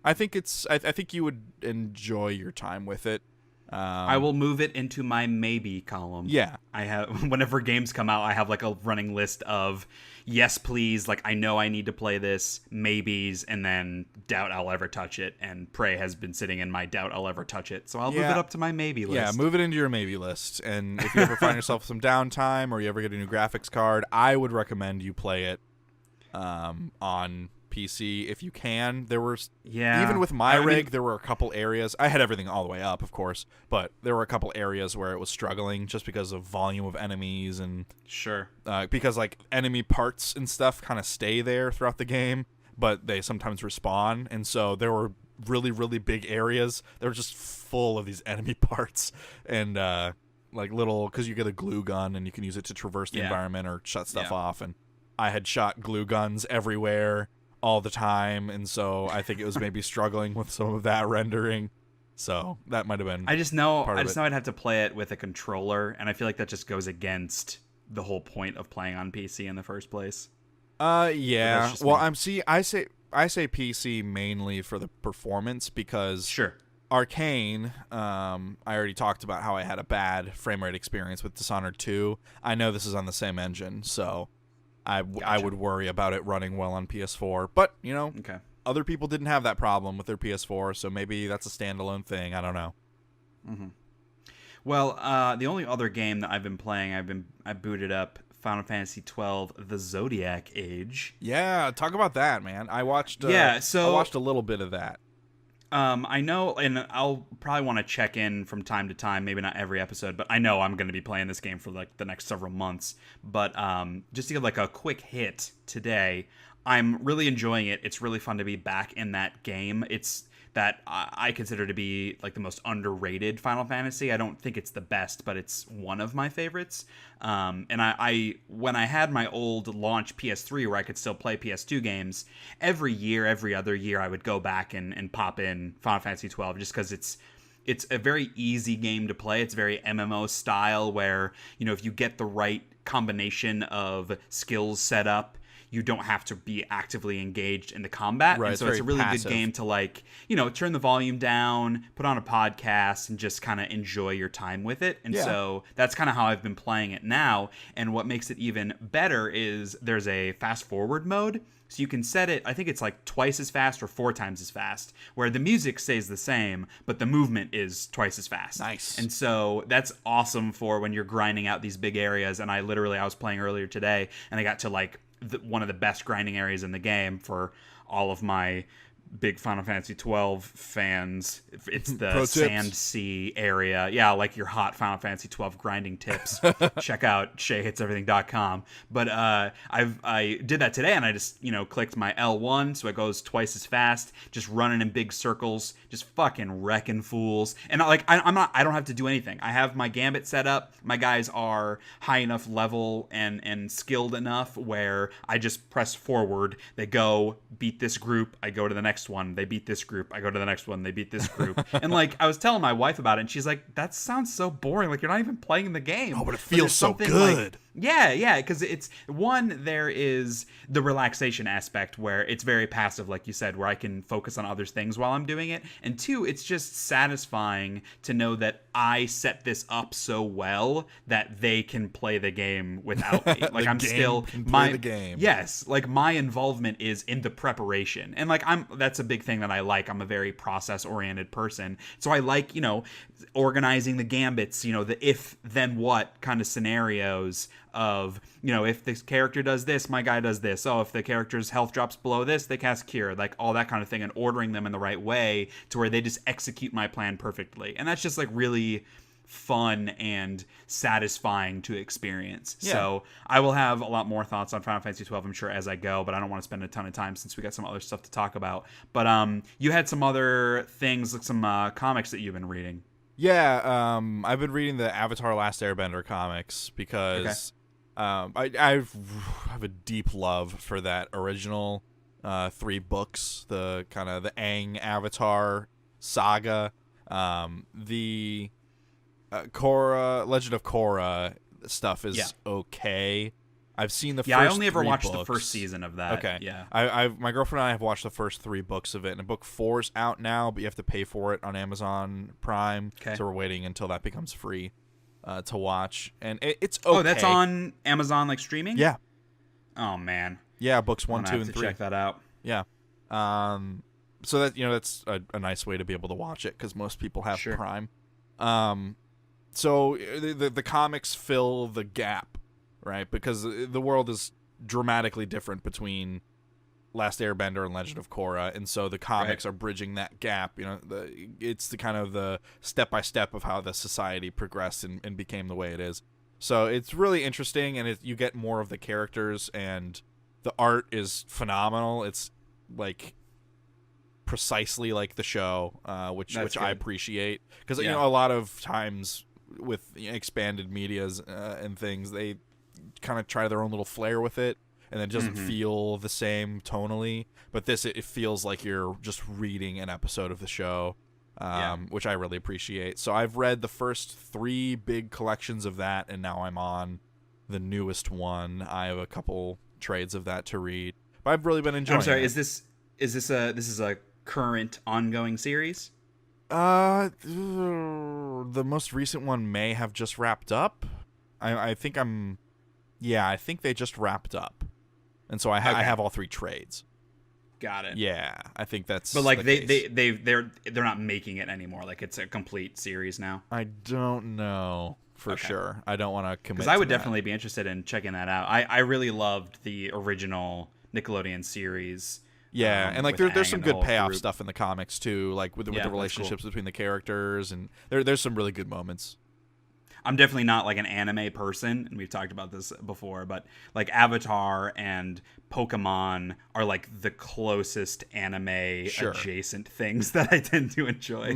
I think I think you would enjoy your time with it. I will move it into my maybe column. Yeah. I have, whenever games come out, I have like a running list of yes, please, like I know I need to play this, maybes, and then doubt I'll ever touch it. And Prey has been sitting in my doubt I'll ever touch it. So I'll move it up to my maybe list. Yeah, move it into your maybe list. And if you ever find yourself some downtime or you ever get a new graphics card, I would recommend you play it on PC if you can. There were even with my rig, there were a couple areas. I had everything all the way up, of course, but there were a couple areas where it was struggling just because of volume of enemies and because like enemy parts and stuff kind of stay there throughout the game, but they sometimes respawn, and so there were really, really big areas that were just full of these enemy parts and like little, because you get a glue gun and you can use it to traverse the environment or shut stuff off, and I had shot glue guns everywhere all the time, and so I think it was maybe struggling with some of that rendering. So that might have been. I just know I'd have to play it with a controller, and I feel like that just goes against the whole point of playing on PC in the first place. Yeah. Well, I say PC mainly for the performance because Arcane. I already talked about how I had a bad frame rate experience with Dishonored 2. I know this is on the same engine, so I would worry about it running well on PS4, but other people didn't have that problem with their PS4, so maybe that's a standalone thing. I don't know. Well, the only other game that I've been playing, I booted up Final Fantasy XII: The Zodiac Age. Yeah, talk about that, man. I watched. I watched a little bit of that. I know, and I'll probably want to check in from time to time, maybe not every episode, but I know I'm going to be playing this game for like the next several months. But just to give like a quick hit today, I'm really enjoying it. It's really fun to be back in that game. It's that I consider to be like the most underrated Final Fantasy. I don't think it's the best, but it's one of my favorites. And I when I had my old launch PS3 where I could still play PS2 games, every other year I would go back and pop in Final Fantasy 12 just because it's a very easy game to play. It's very MMO style where, if you get the right combination of skills set up, you don't have to be actively engaged in the combat. Right, and so it's a really good game to like, turn the volume down, put on a podcast, and just kind of enjoy your time with it. And so that's kind of how I've been playing it now. And what makes it even better is there's a fast forward mode. So you can set it, I think it's like twice as fast or 4 times as fast, where the music stays the same, but the movement is twice as fast. Nice. And so that's awesome for when you're grinding out these big areas. And I was playing earlier today, and I got to like one of the best grinding areas in the game for all of my big Final Fantasy 12 fans. It's the Sand Sea area. Yeah, like your hot Final Fantasy 12 grinding tips. Check out SheaHatesEverything.com. But I did that today, and I just clicked my L1, so it goes twice as fast, just running in big circles, just fucking wrecking fools. And I don't have to do anything. I have my gambit set up. My guys are high enough level and skilled enough where I just press forward. They go beat this group. I go to the next one, they beat this group. I go to the next one, they beat this group. And like I was telling my wife about it, and she's like, that sounds so boring, like you're not even playing the game. Oh, but it feels so good. Yeah, because it's one, there is the relaxation aspect where it's very passive, like you said, where I can focus on other things while I'm doing it. And 2, it's just satisfying to know that I set this up so well that they can play the game without me. Like I'm still play the game. Yes, like my involvement is in the preparation, and like that's a big thing that I like. I'm a very process oriented person, so I like organizing the gambits, the if then what kind of scenarios of if this character does this, my guy does this. Oh, if the character's health drops below this, they cast cure, like all that kind of thing, and ordering them in the right way to where they just execute my plan perfectly. And that's just like really fun and satisfying to experience. Yeah. So I will have a lot more thoughts on Final Fantasy 12, I'm sure, as I go, but I don't want to spend a ton of time since we got some other stuff to talk about. But you had some other things, like some comics that you've been reading. Yeah, I've been reading the Avatar Last Airbender comics because I have a deep love for that original 3 books, the kind of the Aang Avatar saga. The Korra, Legend of Korra stuff is okay. I've seen the first 3 I only ever watched books. the first season of that. Okay. Yeah. My girlfriend and I have watched the first 3 books of it, and book 4's out now, but you have to pay for it on Amazon Prime. Okay. So we're waiting until that becomes free to watch, and it's okay. Oh, that's on Amazon, like, streaming? Yeah. Oh, man. Yeah, books I'm 1, gonna 2, have and to 3. check that out. Yeah. So that that's a nice way to be able to watch it because most people have Sure. Prime. So the comics fill the gap, right? Because the world is dramatically different between Last Airbender and Legend of Korra, and so the comics are bridging that gap. It's the kind of the step by step of how the society progressed and became the way it is. So it's really interesting, and you get more of the characters, and the art is phenomenal. It's like precisely like the show, which I appreciate, because a lot of times with expanded medias and things, they kind of try their own little flair with it, and it doesn't feel the same tonally. But this, it feels like you're just reading an episode of the show, which I really appreciate. So I've read the first 3 big collections of that, and now I'm on the newest one. I have a couple trades of that to read, but I've really been enjoying. I'm sorry, it. this is a current ongoing series? The most recent one may have just wrapped up. I think they just wrapped up, and so I have all 3 trades. Got it. Yeah, I think that's. But like the case. they're not making it anymore. Like it's a complete series now. I don't know for sure. I don't want to commit. Because I would definitely be interested in checking that out. I really loved the original Nickelodeon series. Yeah, and like there's some good payoff group. stuff in the comics too, like with the relationships between the characters, and there's some really good moments. I'm definitely not like an anime person, and we've talked about this before, but like Avatar and Pokemon are like the closest anime adjacent things that I tend to enjoy.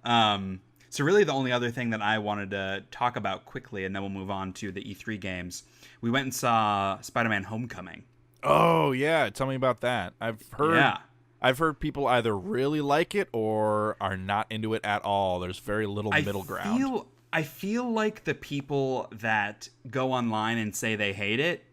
So really the only other thing that I wanted to talk about quickly, and then we'll move on to the E3 games. We went and saw Spider-Man Homecoming. Oh yeah, tell me about that. I've heard people either really like it or are not into it at all. There's very little middle ground. I feel like the people that go online and say they hate it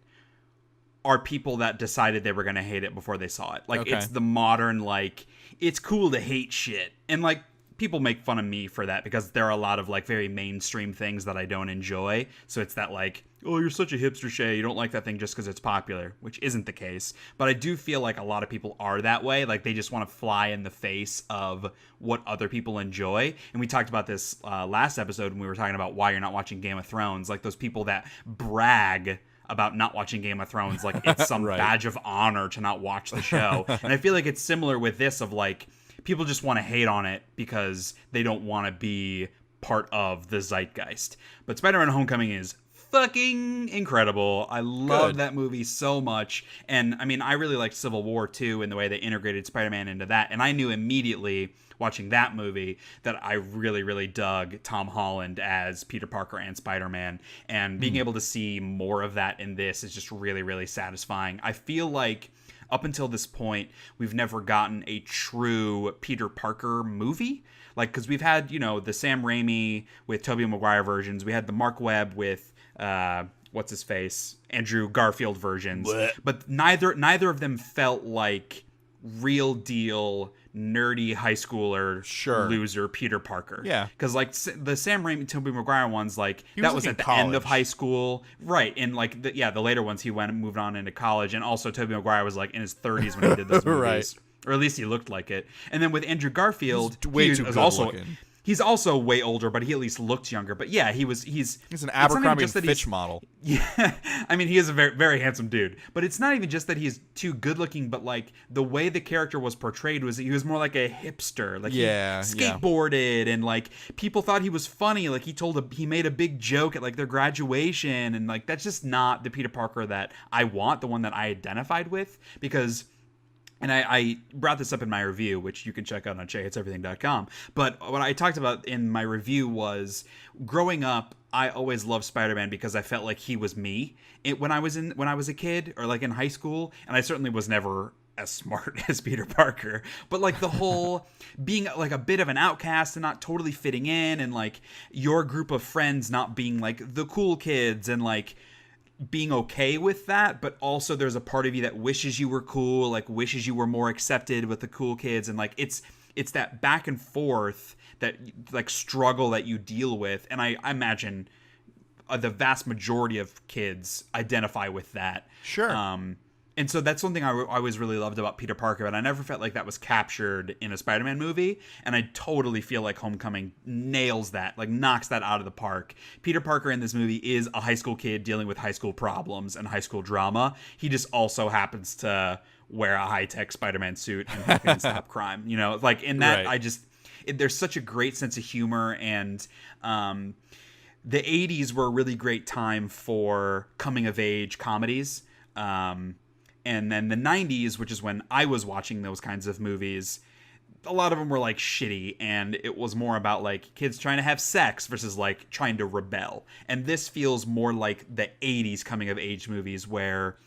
are people that decided they were going to hate it before they saw it. Like it's the modern, like, it's cool to hate shit. And like people make fun of me for that because there are a lot of like very mainstream things that I don't enjoy. So it's that like, oh, you're such a hipster, Shea. You don't like that thing just because it's popular, which isn't the case. But I do feel like a lot of people are that way. Like they just want to fly in the face of what other people enjoy. And we talked about this last episode when we were talking about why you're not watching Game of Thrones. Like those people that brag about not watching Game of Thrones like it's some badge of honor to not watch the show. And I feel like it's similar with this of like, people just want to hate on it because they don't want to be part of the zeitgeist. But Spider-Man Homecoming is fucking incredible. I love that movie so much. And I mean, I really liked Civil War too, and the way they integrated Spider-Man into that. And I knew immediately watching that movie that I really, really dug Tom Holland as Peter Parker and Spider-Man. And being able to see more of that in this is just really, really satisfying. I feel like up until this point, we've never gotten a true Peter Parker movie. Like, because we've had, the Sam Raimi with Tobey Maguire versions. We had the Mark Webb with, Andrew Garfield versions. Blech. But neither of them felt like real deal nerdy high schooler loser Peter Parker. Yeah. Because like the Sam Raimi, Tobey Maguire ones, like he that was at the college. end of high school. Right. And like the later ones he went and moved on into college. And also Tobey Maguire was like in his 30s when he did those movies. Right. Or at least he looked like it. And then with Andrew Garfield, He's way too good looking. He's also way older, but he at least looked younger. But yeah, he's an Abercrombie and Fitch model. Yeah, I mean, he is a very, very handsome dude. But it's not even just that he's too good looking, but like the way the character was portrayed was he was more like a hipster. Like he skateboarded and like people thought he was funny. Like he made a big joke at like their graduation, and like that's just not the Peter Parker that I want, the one that I identified with, because. And I brought this up in my review, which you can check out on SheaHatesEverything.com. But what I talked about in my review was growing up, I always loved Spider-Man because I felt like he was me when I was a kid or like in high school. And I certainly was never as smart as Peter Parker. But like the whole being like a bit of an outcast and not totally fitting in, and like your group of friends not being like the cool kids, and like being okay with that, but also there's a part of you that wishes you were cool, like wishes you were more accepted with the cool kids, and like it's that back and forth, that like struggle that you deal with, and I imagine the vast majority of kids identify with that. Sure. And so that's something I always really loved about Peter Parker, and I never felt like that was captured in a Spider-Man movie, and I totally feel like Homecoming nails that, like knocks that out of the park. Peter Parker in this movie is a high school kid dealing with high school problems and high school drama. He just also happens to wear a high-tech Spider-Man suit and he can stop crime. You know, like in that, right. There's such a great sense of humor, and the 80s were a really great time for coming-of-age comedies. And then the 90s, which is when I was watching those kinds of movies, a lot of them were like shitty, and it was more about like kids trying to have sex versus like trying to rebel. And this feels more like the 80s coming of age movies, where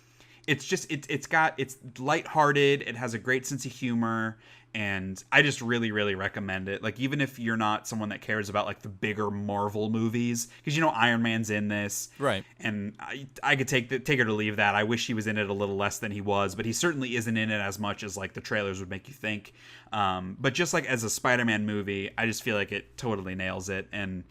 it's just it's lighthearted, it has a great sense of humor, and I just really, really recommend it. Like, even if you're not someone that cares about like the bigger Marvel movies, because you know Iron Man's in this, right? And I could take it or leave that. I wish he was in it a little less than he was, but he certainly isn't in it as much as like the trailers would make you think. But just like as a Spider-Man movie, I just feel like it totally nails it. And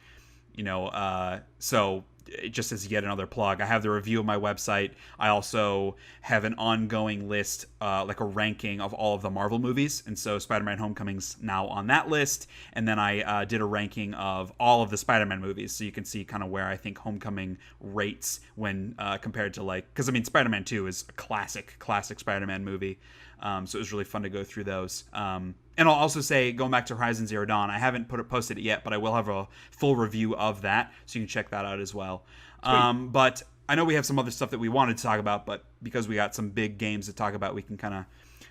you know, so just as yet another plug, I have the review of my website. I also have an ongoing list, like a ranking of all of the Marvel movies. And so Spider-Man Homecoming's now on that list. And then I did a ranking of all of the Spider-Man movies. So you can see kind of where I think Homecoming rates when compared to like, because I mean, Spider-Man 2 is a classic Spider-Man movie. So it was really fun to go through those. And I'll also say, going back to Horizon Zero Dawn, I haven't posted it yet, but I will have a full review of that, so you can check that out as well. But I know we have some other stuff that we wanted to talk about, but because we got some big games to talk about, we can kind of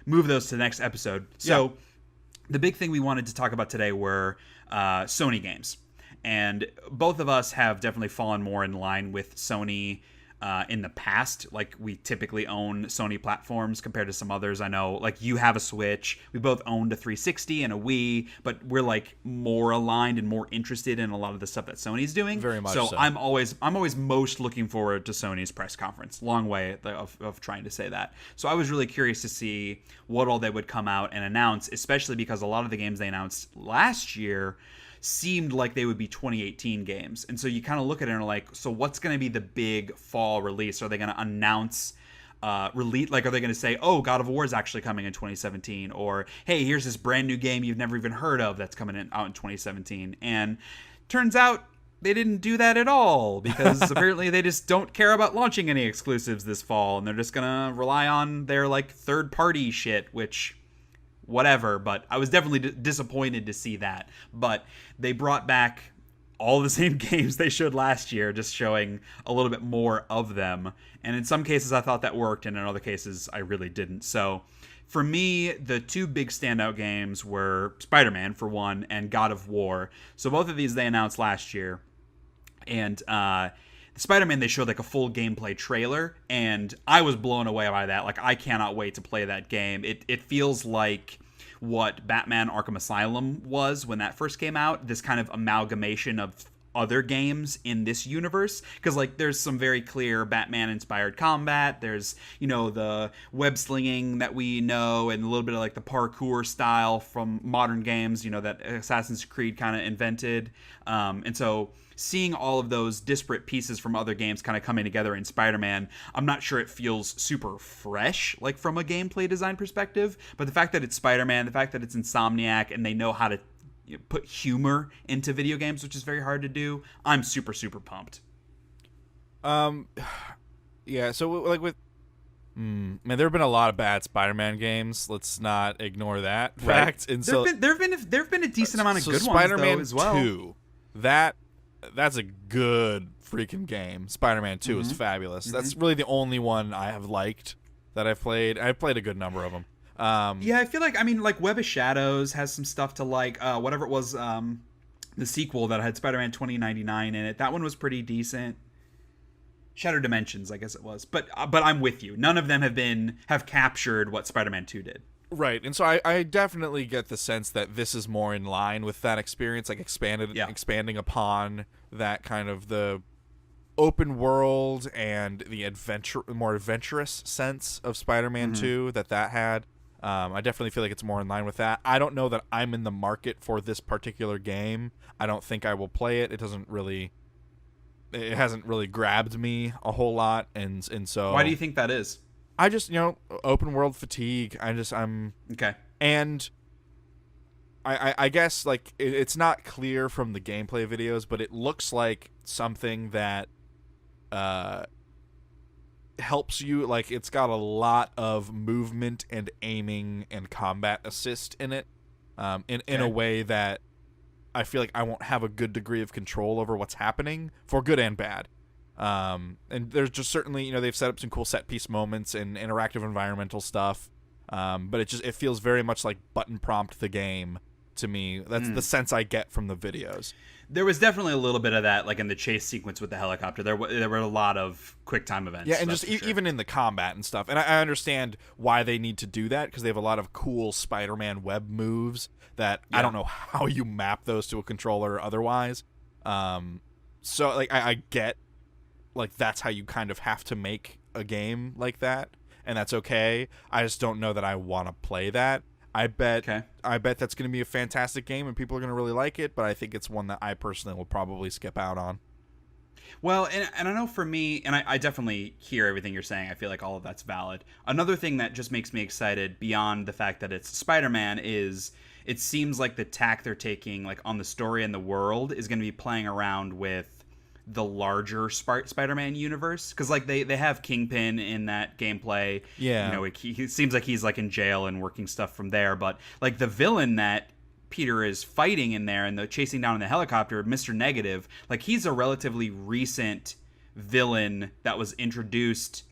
move those to the next episode. So the big thing we wanted to talk about today were Sony games. And both of us have definitely fallen more in line with Sony in the past. Like, we typically own Sony platforms compared to some others. I know, like, you have a Switch. We both owned a 360 and a Wii, but we're like more aligned and more interested in a lot of the stuff that Sony's doing. Very much so. I'm always most looking forward to Sony's press conference. Long way of trying to say that. So I was really curious to see what all they would come out and announce, especially because a lot of the games they announced last year seemed like they would be 2018 games. And so you kind of look at it and are like, so what's going to be the big fall release? Are they going to announce release? Like, are they going to say, oh, God of War is actually coming in 2017? Or, hey, here's this brand new game you've never even heard of that's coming out in 2017. And turns out they didn't do that at all, because apparently they just don't care about launching any exclusives this fall, and they're just going to rely on their like third-party shit, which whatever. But I was definitely disappointed to see that. But they brought back all the same games they showed last year, just showing a little bit more of them. And in some cases I thought that worked, and in other cases I really didn't. So for me, the two big standout games were Spider-Man, for one, and God of War. So both of these they announced last year. And Spider-Man, they showed like a full gameplay trailer, and I was blown away by that. Like, I cannot wait to play that game. It feels like what Batman Arkham Asylum was when that first came out, this kind of amalgamation of other games in this universe, because like there's some very clear Batman inspired combat, there's, you know, the web slinging that we know, and a little bit of like the parkour style from modern games, you know, that Assassin's Creed kind of invented, and so seeing all of those disparate pieces from other games kind of coming together in Spider-Man, I'm not sure it feels super fresh, like from a gameplay design perspective, but the fact that it's Spider-Man, the fact that it's Insomniac, and they know how to put humor into video games, which is very hard to do. I'm super, super pumped. Yeah, so like with man, there have been a lot of bad Spider-Man games. Let's not ignore that fact. Right. And there've been a decent amount of good Spider-Man ones though, as well. 2, that's a good freaking game. Spider-Man 2 is fabulous. That's really the only one I have liked that I've played. I've played a good number of them. Yeah, I feel like Web of Shadows has some stuff to like. Whatever it was, the sequel that had Spider-Man 2099 in it, that one was pretty decent. Shattered Dimensions, I guess it was. But I'm with you. None of them have captured what Spider-Man 2 did. Right, and so I definitely get the sense that this is more in line with that experience, like expanding upon that kind of the open world and the more adventurous sense of Spider-Man 2 that had. I definitely feel like it's more in line with that. I don't know that I'm in the market for this particular game. I don't think I will play it. It hasn't really grabbed me a whole lot, and so. Why do you think that is? I just, open world fatigue. I'm okay, and I guess like it's not clear from the gameplay videos, but it looks like something that helps you. Like it's got a lot of movement and aiming and combat assist in it, in a way that I feel like I won't have a good degree of control over what's happening, for good and bad. And there's just certainly, they've set up some cool set piece moments and interactive environmental stuff. But it feels very much like button prompt the game to me. That's the sense I get from the videos. There was definitely a little bit of that, like in the chase sequence with the helicopter. There were a lot of quick time events. Yeah, and just even in the combat and stuff. And I understand why they need to do that, because they have a lot of cool Spider-Man web moves that I don't know how you map those to a controller or otherwise. So like I get like that's how you kind of have to make a game like that, and that's okay. I just don't know that I want to play that. I bet that's going to be a fantastic game and people are going to really like it, but I think it's one that I personally will probably skip out on. Well, and I know for me, and I definitely hear everything you're saying. I feel like all of that's valid. Another thing that just makes me excited beyond the fact that it's Spider-Man is it seems like the tack they're taking, like on the story and the world, is going to be playing around with the larger Spider-Man universe, because like they have Kingpin in that gameplay. Yeah, he seems like he's like in jail and working stuff from there, but like the villain that Peter is fighting in there and the chasing down in the helicopter, Mr. Negative, like he's a relatively recent villain that was introduced.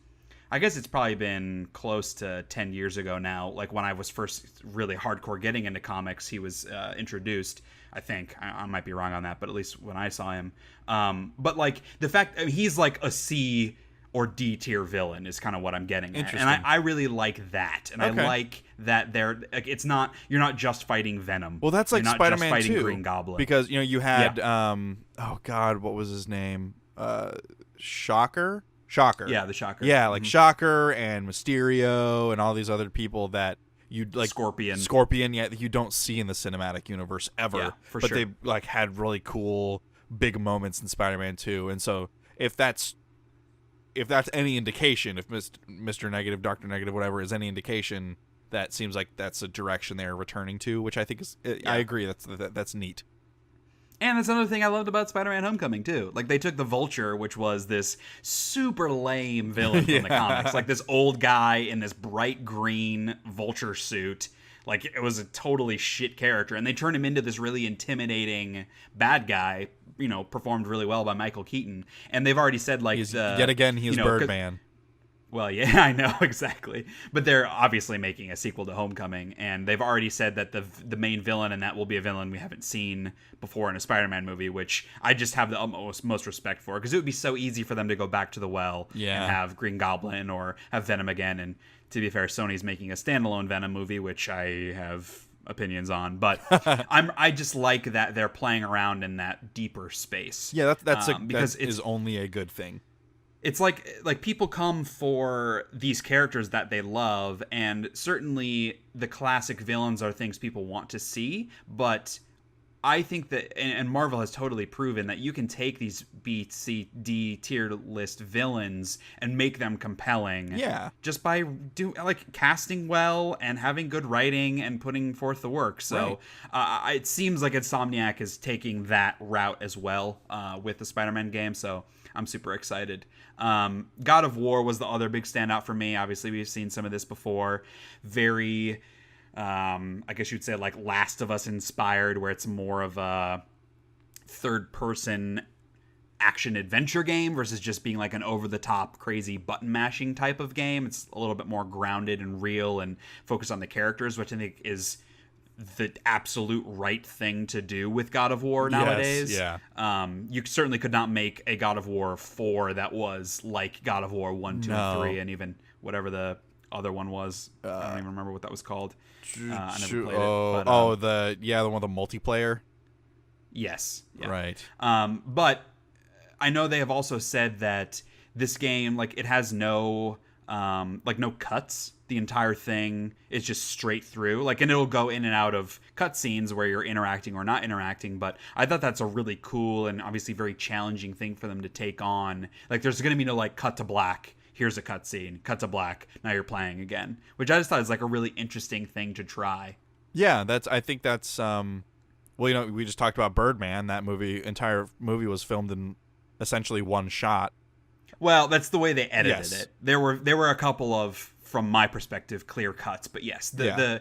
I guess it's probably been close to 10 years ago now. Like when I was first really hardcore getting into comics, he was introduced. I think I might be wrong on that, but at least when I saw him. But like the fact he's like a C or D tier villain is kind of what I'm getting at. And I really like that. And I like that it's not, you're not just fighting Venom. Well, that's like you're not Spider-Man just fighting 2, Green Goblin. because you had oh god, what was his name? Shocker. Yeah, the Shocker. Yeah, like Shocker and Mysterio and all these other people that you like. Scorpion, yeah, that you don't see in the cinematic universe ever. Yeah, but sure. they like had really cool big moments in Spider-Man 2, and so if that's any indication, if Mr. Negative, Dr. Negative, whatever is any indication, that seems like that's a direction they're returning to, which I think is. I agree. That's neat. And that's another thing I loved about Spider-Man Homecoming, too. Like, they took the Vulture, which was this super lame villain from the comics. Like, this old guy in this bright green Vulture suit. Like, it was a totally shit character. And they turned him into this really intimidating bad guy, performed really well by Michael Keaton. And they've already said, like... yet again, he's Birdman. Well, yeah, I know, exactly. But they're obviously making a sequel to Homecoming, and they've already said that the main villain in that will be a villain we haven't seen before in a Spider-Man movie, which I just have the most respect for, because it would be so easy for them to go back to the well and have Green Goblin or have Venom again. And to be fair, Sony's making a standalone Venom movie, which I have opinions on, but I just like that they're playing around in that deeper space. Yeah, because that is only a good thing. It's like people come for these characters that they love, and certainly the classic villains are things people want to see, but I think that, and Marvel has totally proven that you can take these B, C, D tier list villains and make them compelling. Yeah. Just by casting well and having good writing and putting forth the work. So it seems like Insomniac is taking that route as well with the Spider-Man game. So I'm super excited. God of War was the other big standout for me. Obviously, we've seen some of this before. Very, I guess you'd say like Last of Us inspired, where it's more of a third-person action-adventure game versus just being like an over-the-top, crazy button-mashing type of game. It's a little bit more grounded and real and focused on the characters, which I think is the absolute right thing to do with God of War nowadays. Yes, yeah. You certainly could not make a God of War 4 that was like God of War 1, 2, and 3, and even whatever the other one was. I don't even remember what that was called. I never played it. But, the one with the multiplayer. Yes. Yeah. Right. But I know they have also said that this game, like, it has no cuts. The entire thing is just straight through, like, and it'll go in and out of cutscenes where you're interacting or not interacting. But I thought that's a really cool and obviously very challenging thing for them to take on. Like, there's going to be no like cut to black. Here's a cutscene. Cut to black. Now you're playing again, which I just thought is like a really interesting thing to try. Yeah, I think that's well, we just talked about Birdman. That entire movie was filmed in essentially one shot. Well, that's the way they edited it. There were a couple of, from my perspective, clear cuts, but yes, the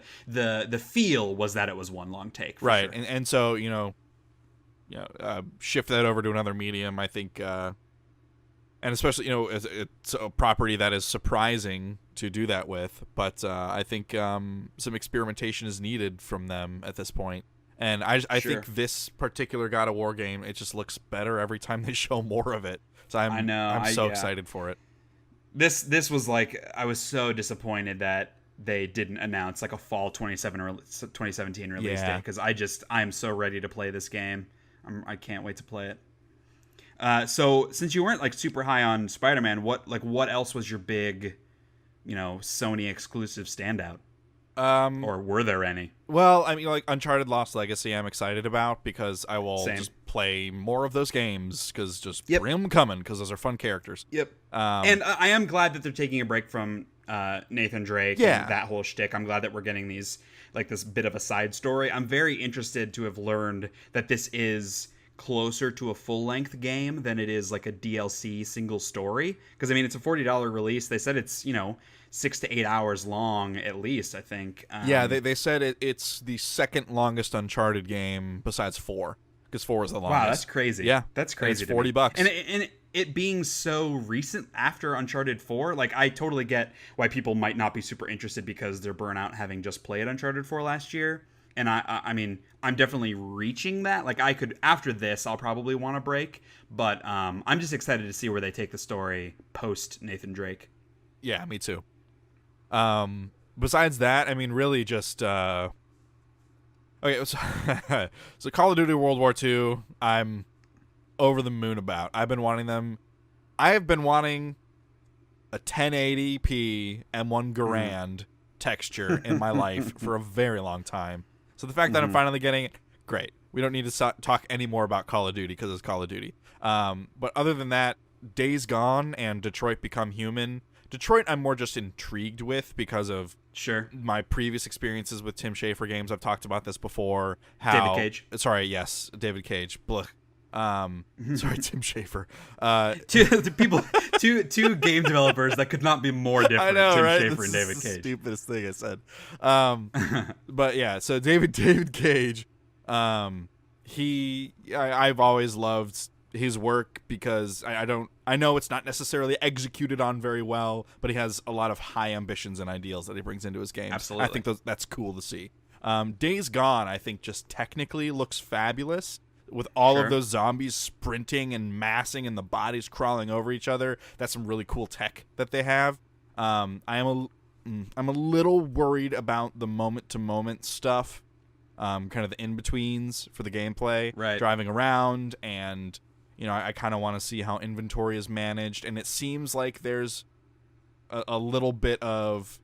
feel was that it was one long take. Right, sure. and so shift that over to another medium. I think, and especially it's a property that is surprising to do that with, but I think some experimentation is needed from them at this point. And I think this particular God of War game, it just looks better every time they show more of it. So I'm so excited for it. This was like, I was so disappointed that they didn't announce like a fall 2017 release date, because I'm so ready to play this game. I can't wait to play it. So since you weren't like super high on Spider-Man, what else was your big, Sony exclusive standout? Or were there any? Well, I mean, like Uncharted Lost Legacy, I'm excited about because I will just play more of those games because bring them coming because those are fun characters. Yep. And I am glad that they're taking a break from Nathan Drake and that whole shtick. I'm glad that we're getting these, like, this bit of a side story. I'm very interested to have learned that this is closer to a full-length game than it is like a DLC single story, because I mean, it's a $40 release. They said it's 6 to 8 hours long at least, I think. They said it's the second longest Uncharted game besides 4, because 4 is the longest. Wow, that's crazy. Yeah, that's crazy. It's $40, and it being so recent after Uncharted 4, like, I totally get why people might not be super interested because they're burnt out having just played Uncharted 4 last year. And I mean, I'm definitely reaching that. Like, I could, after this, I'll probably want a break. But I'm just excited to see where they take the story post Nathan Drake. Yeah, me too. Besides that, I mean, really just okay. So Call of Duty World War II, I'm over the moon about. I have been wanting a 1080p M1 Garand texture in my life for a very long time. So the fact that I'm finally getting it, great. We don't need to talk any more about Call of Duty because it's Call of Duty. But other than that, Days Gone and Detroit Become Human. Detroit I'm more just intrigued with because of my previous experiences with Tim Schafer games. I've talked about this before. David Cage. Sorry, yes, David Cage. Blech. Sorry, Tim Schafer. Two game developers that could not be more different. I know, Tim right? Schafer and David Cage. Cage. Stupidest thing I said. But yeah, so David Cage. I've always loved his work because I know it's not necessarily executed on very well, but he has a lot of high ambitions and ideals that he brings into his games. Absolutely. I think that's cool to see. Days Gone, I think, just technically looks fabulous. With all of those zombies sprinting and massing and the bodies crawling over each other. That's some really cool tech that they have. I'm a little worried about the moment-to-moment stuff, kind of the in-betweens for the gameplay. Right. Driving around, and I kind of want to see how inventory is managed. And it seems like there's a little bit of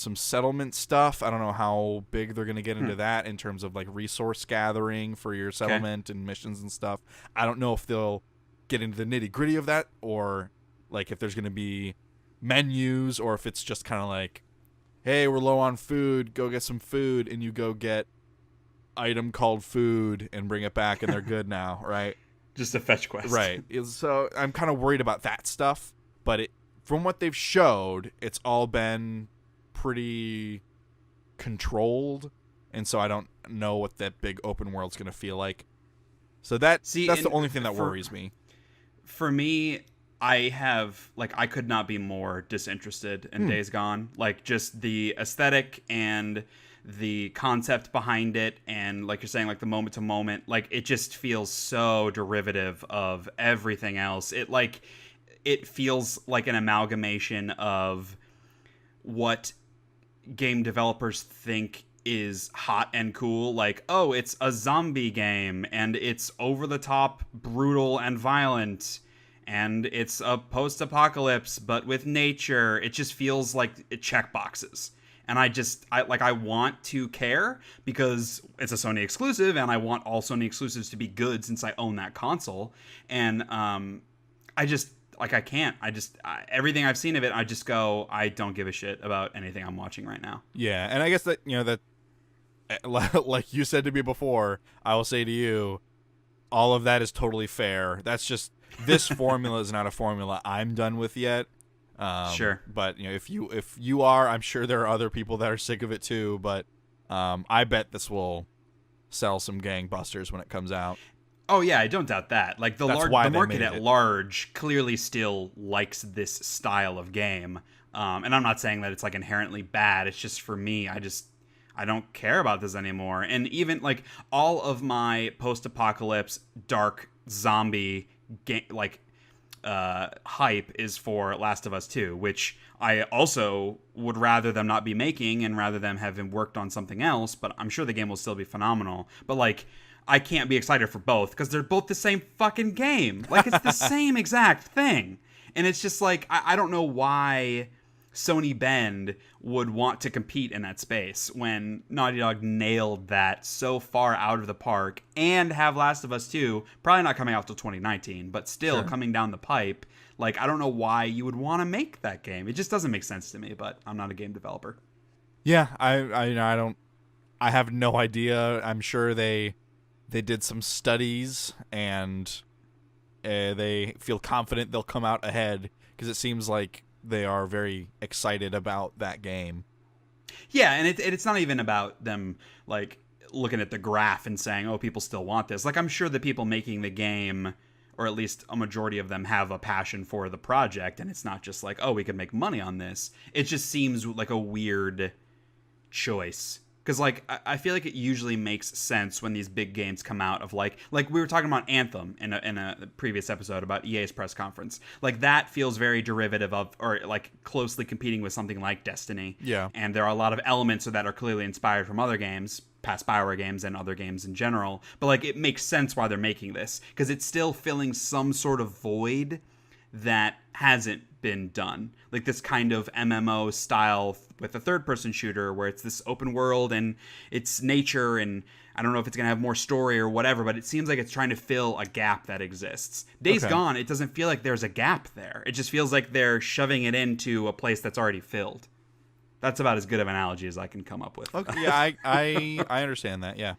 some settlement stuff. I don't know how big they're going to get into that in terms of like resource gathering for your settlement and missions and stuff. I don't know if they'll get into the nitty-gritty of that, or like if there's going to be menus, or if it's just kind of like, hey, we're low on food, go get some food, and you go get item called food and bring it back and they're good now, right? Just a fetch quest. Right. So I'm kind of worried about that stuff, but from what they've showed, it's all been pretty controlled, and so I don't know what that big open world's going to feel like. So that's the only thing that worries me. For me, I could not be more disinterested in Days Gone. Like, just the aesthetic and the concept behind it, and like you're saying, like the moment to moment, like it just feels so derivative of everything else. It feels like an amalgamation of what game developers think is hot and cool, like, oh, it's a zombie game and it's over the top, brutal and violent, and it's a post-apocalypse but with nature. It just feels like it check boxes. And I want to care because it's a Sony exclusive, and I want all Sony exclusives to be good since I own that console. And I can't. Everything I've seen of it, I just go, I don't give a shit about anything I'm watching right now. Yeah, and I guess that, that like you said to me before, I will say to you, all of that is totally fair. That's just, this formula is not a formula I'm done with yet. Sure. But if you are, I'm sure there are other people that are sick of it too. But I bet this will sell some gangbusters when it comes out. Oh yeah, I don't doubt that. Like the market at large clearly still likes this style of game. And I'm not saying that it's like inherently bad. It's just, for me, I don't care about this anymore. And even like all of my post-apocalypse dark zombie game, like hype is for Last of Us 2, which I also would rather them not be making and rather them having worked on something else, but I'm sure the game will still be phenomenal. But like, I can't be excited for both because they're both the same fucking game. Like, it's the same exact thing. And it's just like, I don't know why Sony Bend would want to compete in that space when Naughty Dog nailed that so far out of the park, and have Last of Us 2 probably not coming out till 2019, but still coming down the pipe. Like, I don't know why you would want to make that game. It just doesn't make sense to me, but I'm not a game developer. Yeah, I have no idea. I'm sure they did some studies, and they feel confident they'll come out ahead, because it seems like they are very excited about that game. Yeah, and it's not even about them like looking at the graph and saying, oh, people still want this. Like, I'm sure the people making the game, or at least a majority of them, have a passion for the project, and it's not just like, oh, we could make money on this. It just seems like a weird choice. Because, like, I feel like it usually makes sense when these big games come out of, like we were talking about Anthem in a previous episode about EA's press conference. Like, that feels very derivative of, or, like, closely competing with something like Destiny. Yeah. And there are a lot of elements that are clearly inspired from other games, past BioWare games and other games in general. But, like, it makes sense why they're making this. Because it's still filling some sort of void that hasn't been done. Like this kind of MMO style with a third-person shooter where it's this open world and it's nature, and I don't know if it's going to have more story or whatever, but it seems like it's trying to fill a gap that exists. Days Gone, it doesn't feel like there's a gap there. It just feels like they're shoving it into a place that's already filled. That's about as good of an analogy as I can come up with. Okay, yeah, I understand that, yeah.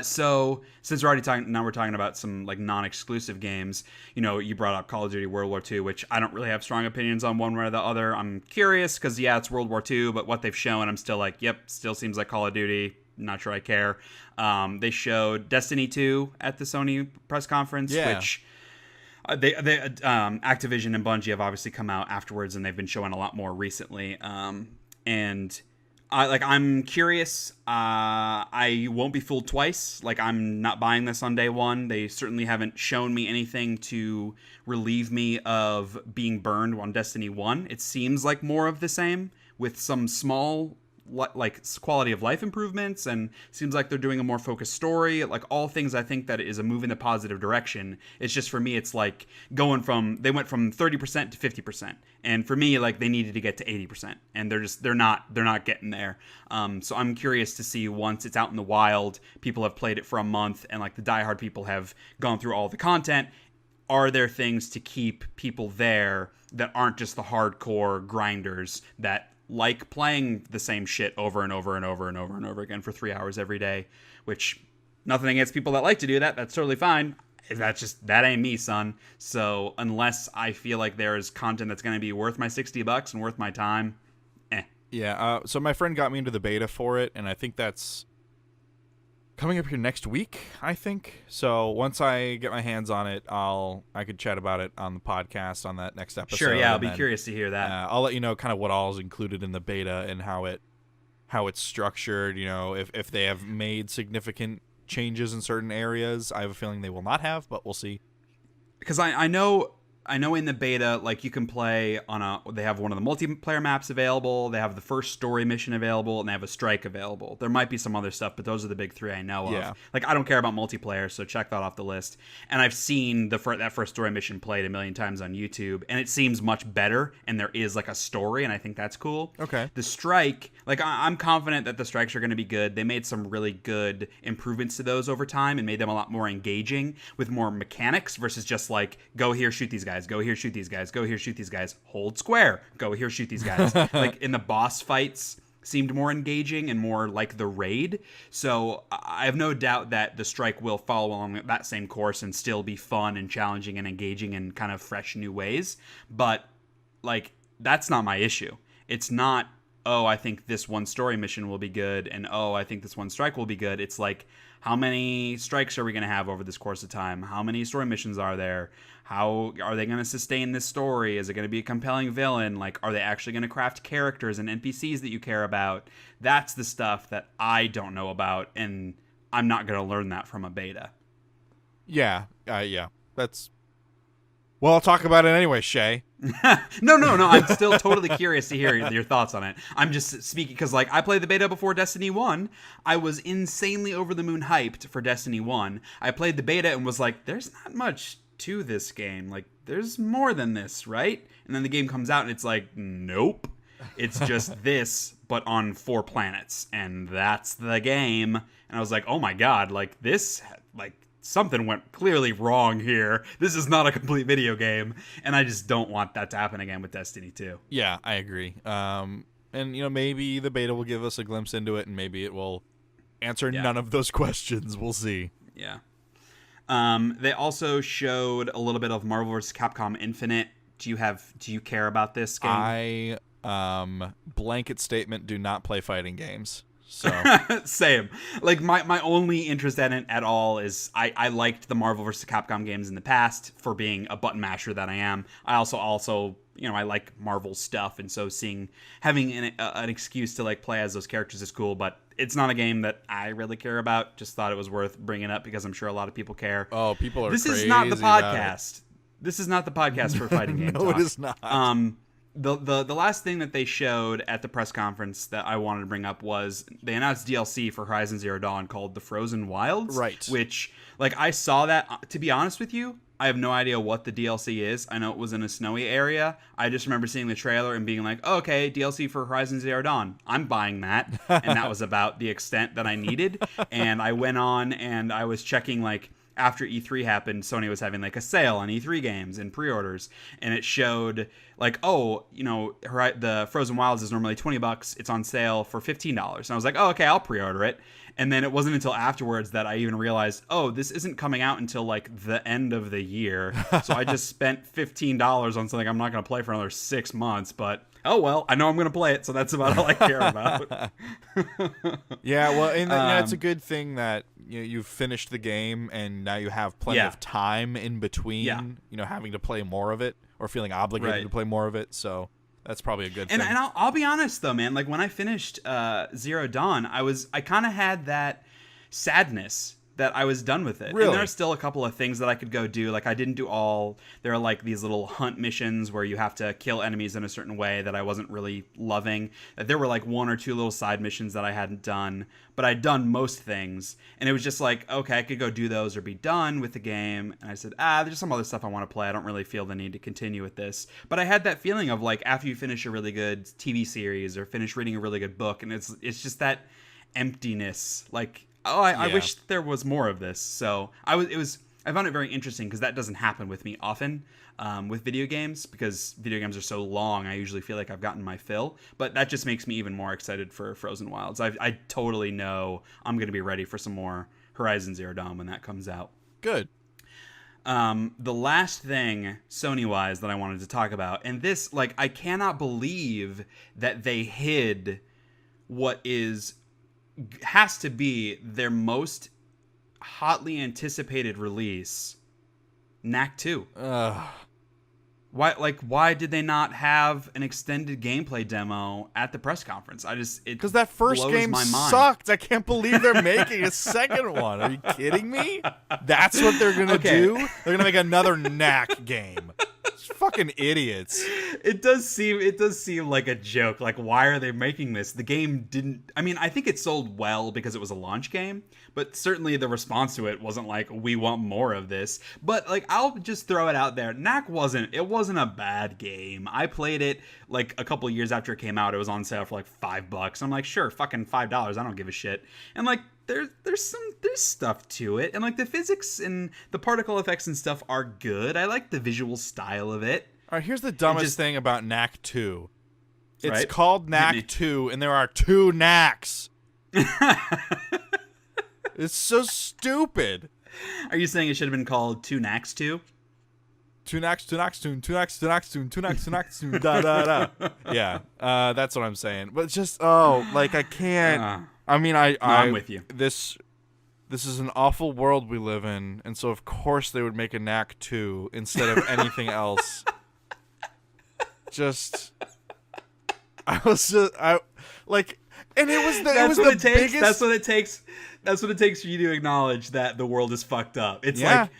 So since we're talking about some like non-exclusive games, you brought up Call of Duty World War II, which I don't really have strong opinions on one way or the other. I'm curious because it's World War II, but what they've shown, I'm still like, yep, still seems like Call of Duty. Not sure I care. They showed Destiny 2 at the Sony press conference, which they Activision and Bungie have obviously come out afterwards, and they've been showing a lot more recently. And I'm curious. I won't be fooled twice. Like, I'm not buying this on day one. They certainly haven't shown me anything to relieve me of being burned on Destiny 1. It seems like more of the same with some small like quality of life improvements, and seems like they're doing a more focused story. Like all things I think that is a move in the positive direction. It's just for me, it's like they went from 30% to 50%, and for me, like they needed to get to 80%, and they're not getting there. So I'm curious to see once it's out in the wild, people have played it for a month, and like the diehard people have gone through all the content. Are there things to keep people there that aren't just the hardcore grinders that like playing the same shit over and over and over and over and over again for 3 hours every day? Which, nothing against people that like to do that. That's totally fine. That ain't me, son. So unless I feel like there is content that's going to be worth my $60 and worth my time, Yeah. So my friend got me into the beta for it, and I think that's coming up here next week, I think. So once I get my hands on it, I could chat about it on the podcast on that next episode. Sure, yeah, I'll be curious to hear that. I'll let you know kind of what all is included in the beta and how it's structured. If they have made significant changes in certain areas. I have a feeling they will not have, but we'll see. Because I know in the beta, like you can play they have one of the multiplayer maps available, they have the first story mission available, and they have a strike available. There might be some other stuff, but those are the big three I know of. Like I don't care about multiplayer, so check that off the list. And I've seen that first story mission played a million times on YouTube, and it seems much better, and there is like a story, and I think that's cool. Okay. The strike, like I'm confident that the strikes are going to be good. They made some really good improvements to those over time and made them a lot more engaging with more mechanics versus just like, go here, shoot these guys. Go here, shoot these guys. Go here, shoot these guys. Hold square. Go here, shoot these guys. Like in the boss fights seemed more engaging and more like the raid. So I have no doubt that the strike will follow along that same course and still be fun and challenging and engaging in kind of fresh new ways. But like that's not my issue. It's not, oh, I think this one story mission will be good, and oh, I think this one strike will be good. It's like, how many strikes are we going to have over this course of time? How many story missions are there? How are they going to sustain this story? Is it going to be a compelling villain? Like, are they actually going to craft characters and NPCs that you care about? That's the stuff that I don't know about, and I'm not going to learn that from a beta. Yeah. That's... Well, I'll talk about it anyway, Shea. No. I'm still totally curious to hear your thoughts on it. I'm just speaking because, like, I played the beta before Destiny 1. I was insanely over the moon hyped for Destiny 1. I played the beta and was like, there's not much to this game. Like, there's more than this, right? And then the game comes out and it's like, nope. It's just this, but on 4 planets. And that's the game. And I was like, oh my god, like, this, like, something went clearly wrong here. This is not a complete video game, and I just don't want that to happen again with Destiny 2. Yeah, I agree. And maybe the beta will give us a glimpse into it, and maybe it will answer none of those questions. We'll see. Yeah. They also showed a little bit of Marvel vs. Capcom Infinite. Do you care about this game? I blanket statement: do not play fighting games. So same. Like my only interest in it at all is I liked the Marvel vs. Capcom games in the past for being a button masher that I am. I also I like Marvel stuff, and so having an excuse to like play as those characters is cool. But it's not a game that I really care about. Just thought it was worth bringing up because I'm sure a lot of people care. Oh, people are. This is not the podcast. This is not the podcast for fighting game no, talk. It is not. The last thing that they showed at the press conference that I wanted to bring up was they announced DLC for Horizon Zero Dawn called The Frozen Wilds. Right. Which, like, I saw that. To be honest with you, I have no idea what the DLC is. I know it was in a snowy area. I just remember seeing the trailer and being like, oh, okay, DLC for Horizon Zero Dawn. I'm buying that. And that was about the extent that I needed. And I went on and I was checking, like, after E3 happened, Sony was having like a sale on E3 games and pre-orders, and it showed like, oh, the Frozen Wilds is normally $20. It's on sale for $15. And I was like, oh, okay, I'll pre-order it. And then it wasn't until afterwards that I even realized, oh, this isn't coming out until like the end of the year. So I just spent $15 on something I'm not going to play for another 6 months, but oh well, I know I'm going to play it, so that's about all I care about. Yeah, well, and it's a good thing that you've finished the game and now you have plenty of time in between, having to play more of it or feeling obligated to play more of it. So that's probably a good thing. And I'll be honest though, man. Like when I finished Zero Dawn, I kind of had that sadness that I was done with it. Really? And there are still a couple of things that I could go do. Like, I didn't do all... There are, like, these little hunt missions where you have to kill enemies in a certain way that I wasn't really loving. There were, like, 1 or 2 little side missions that I hadn't done. But I'd done most things. And it was just like, okay, I could go do those or be done with the game. And I said, there's some other stuff I want to play. I don't really feel the need to continue with this. But I had that feeling of, like, after you finish a really good TV series or finish reading a really good book, and it's just that emptiness, like... I wish there was more of this. So I found it very interesting because that doesn't happen with me often with video games, because video games are so long. I usually feel like I've gotten my fill, but that just makes me even more excited for Frozen Wilds. I totally know I'm going to be ready for some more Horizon Zero Dawn when that comes out. Good. The last thing Sony-wise that I wanted to talk about, and this, like, I cannot believe that they hid what has to be their most hotly anticipated release, Knack 2. Why did they not have an extended gameplay demo at the press conference? Because that first game sucked. I can't believe they're making a second one. Are you kidding me? That's what they're gonna do? They're gonna make another Knack game. Fucking idiots. It does seem like a joke. Like, why are they making this? The game didn't... I mean, I think it sold well because it was a launch game, but certainly the response to it wasn't like, we want more of this. But, like, I'll just throw it out there. Knack wasn't a bad game. I played it, like, a couple years after it came out. It was on sale for, like, $5. I'm like, sure, fucking $5. I don't give a shit. And, like, there's stuff to it, and like the physics and the particle effects and stuff are good. I like the visual style of it. All right, here's the dumbest thing about Knack 2. It's right? called Knack 2, and there are 2 Knacks. It's so stupid. Are you saying it should have been called 2 Knacks 2? 2 Knacks, 2 Knacks, 2 Knacks, 2 Knacks, 2 Knacks, 2 Knacks, 2 da da da. Yeah, that's what I'm saying. But just I can't. I mean, I'm with you. This is an awful world we live in, and so of course they would make a Knack 2 instead of anything else. And it was the biggest. That's what it takes. That's what it takes for you to acknowledge that the world is fucked up. It's like,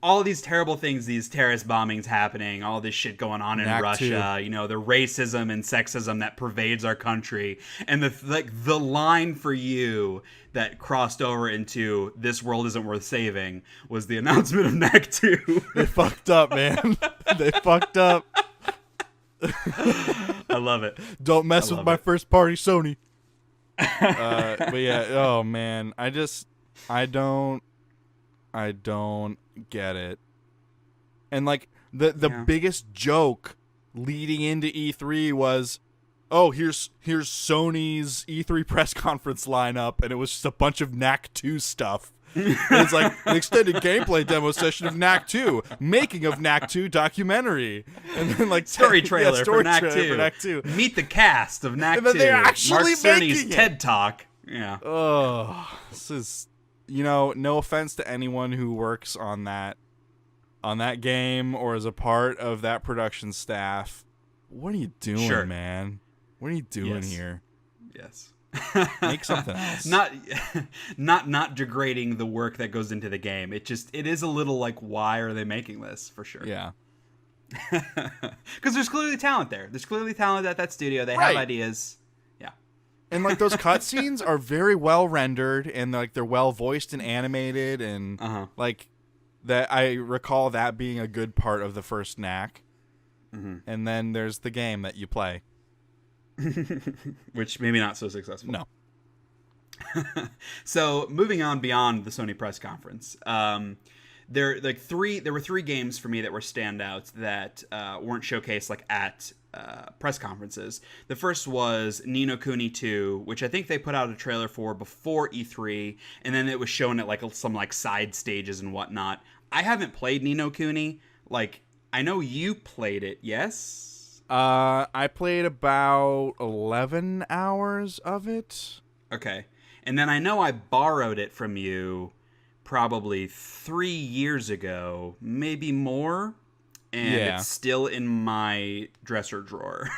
all these terrible things, these terrorist bombings happening, all this shit going on in Knack Russia, 2. The racism and sexism that pervades our country. And the line for you that crossed over into this world isn't worth saving was the announcement of Knack 2. They fucked up, man. They fucked up. I love it. Don't mess with my first party, Sony. But yeah, oh man, I don't get it. And like the biggest joke leading into E3 was, oh, here's Sony's E3 press conference lineup, and it was just a bunch of Knack 2 stuff. And it's like an extended gameplay demo session of Knack 2, making of Knack 2 documentary, and then like story trailer for Knack 2. Meet the cast of Knack 2. And then they're actually Mark making Cerny's it. TED Talk. Yeah. Oh, this is, no offense to anyone who works on that game or is a part of that production staff. What are you doing, man? What are you doing here? Yes. Make something else. Not degrading the work that goes into the game. It is a little like, why are they making this, for sure? Yeah. Because there's clearly talent there. There's clearly talent at that studio. They have ideas. Yeah. And like those cutscenes are very well rendered, and like they're well voiced and animated, and like that. I recall that being a good part of the first Knack. Mm-hmm. And then there's the game that you play. Which maybe not so successful. No. So moving on beyond the Sony press conference, there were 3 games for me that were standouts that weren't showcased like at press conferences. The first was Ni no Kuni 2, which I think they put out a trailer for before E3, and then it was shown at like some like side stages and whatnot. I haven't played Ni no Kuni. Like, I know you played it, yes? I played about 11 hours of it. Okay. And then I know I borrowed it from you probably 3 years ago, maybe more. and Yeah. it's still in my dresser drawer.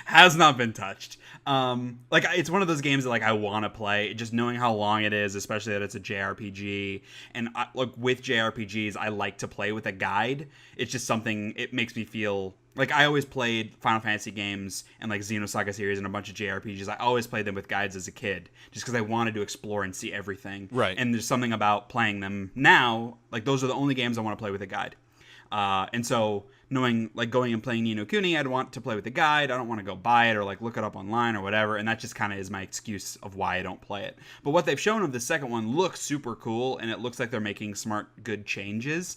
Has not been touched. Like it's one of those games that like I want to play, just knowing how long it is, especially that it's a JRPG. And like with JRPGs, I like to play with a guide. It's just something, it makes me feel like I always played Final Fantasy games and like Xenosaga series and a bunch of JRPGs. I always played them with guides as a kid, just because I wanted to explore and see everything. Right. And there's something about playing them now, like those are the only games I want to play with a guide. And so knowing like going and playing Ni no Kuni, I'd want to play with a guide. I don't want to go buy it or like look it up online or whatever. And that just kind of is my excuse of why I don't play it. But what they've shown of the second one looks super cool, and it looks like they're making smart, good changes.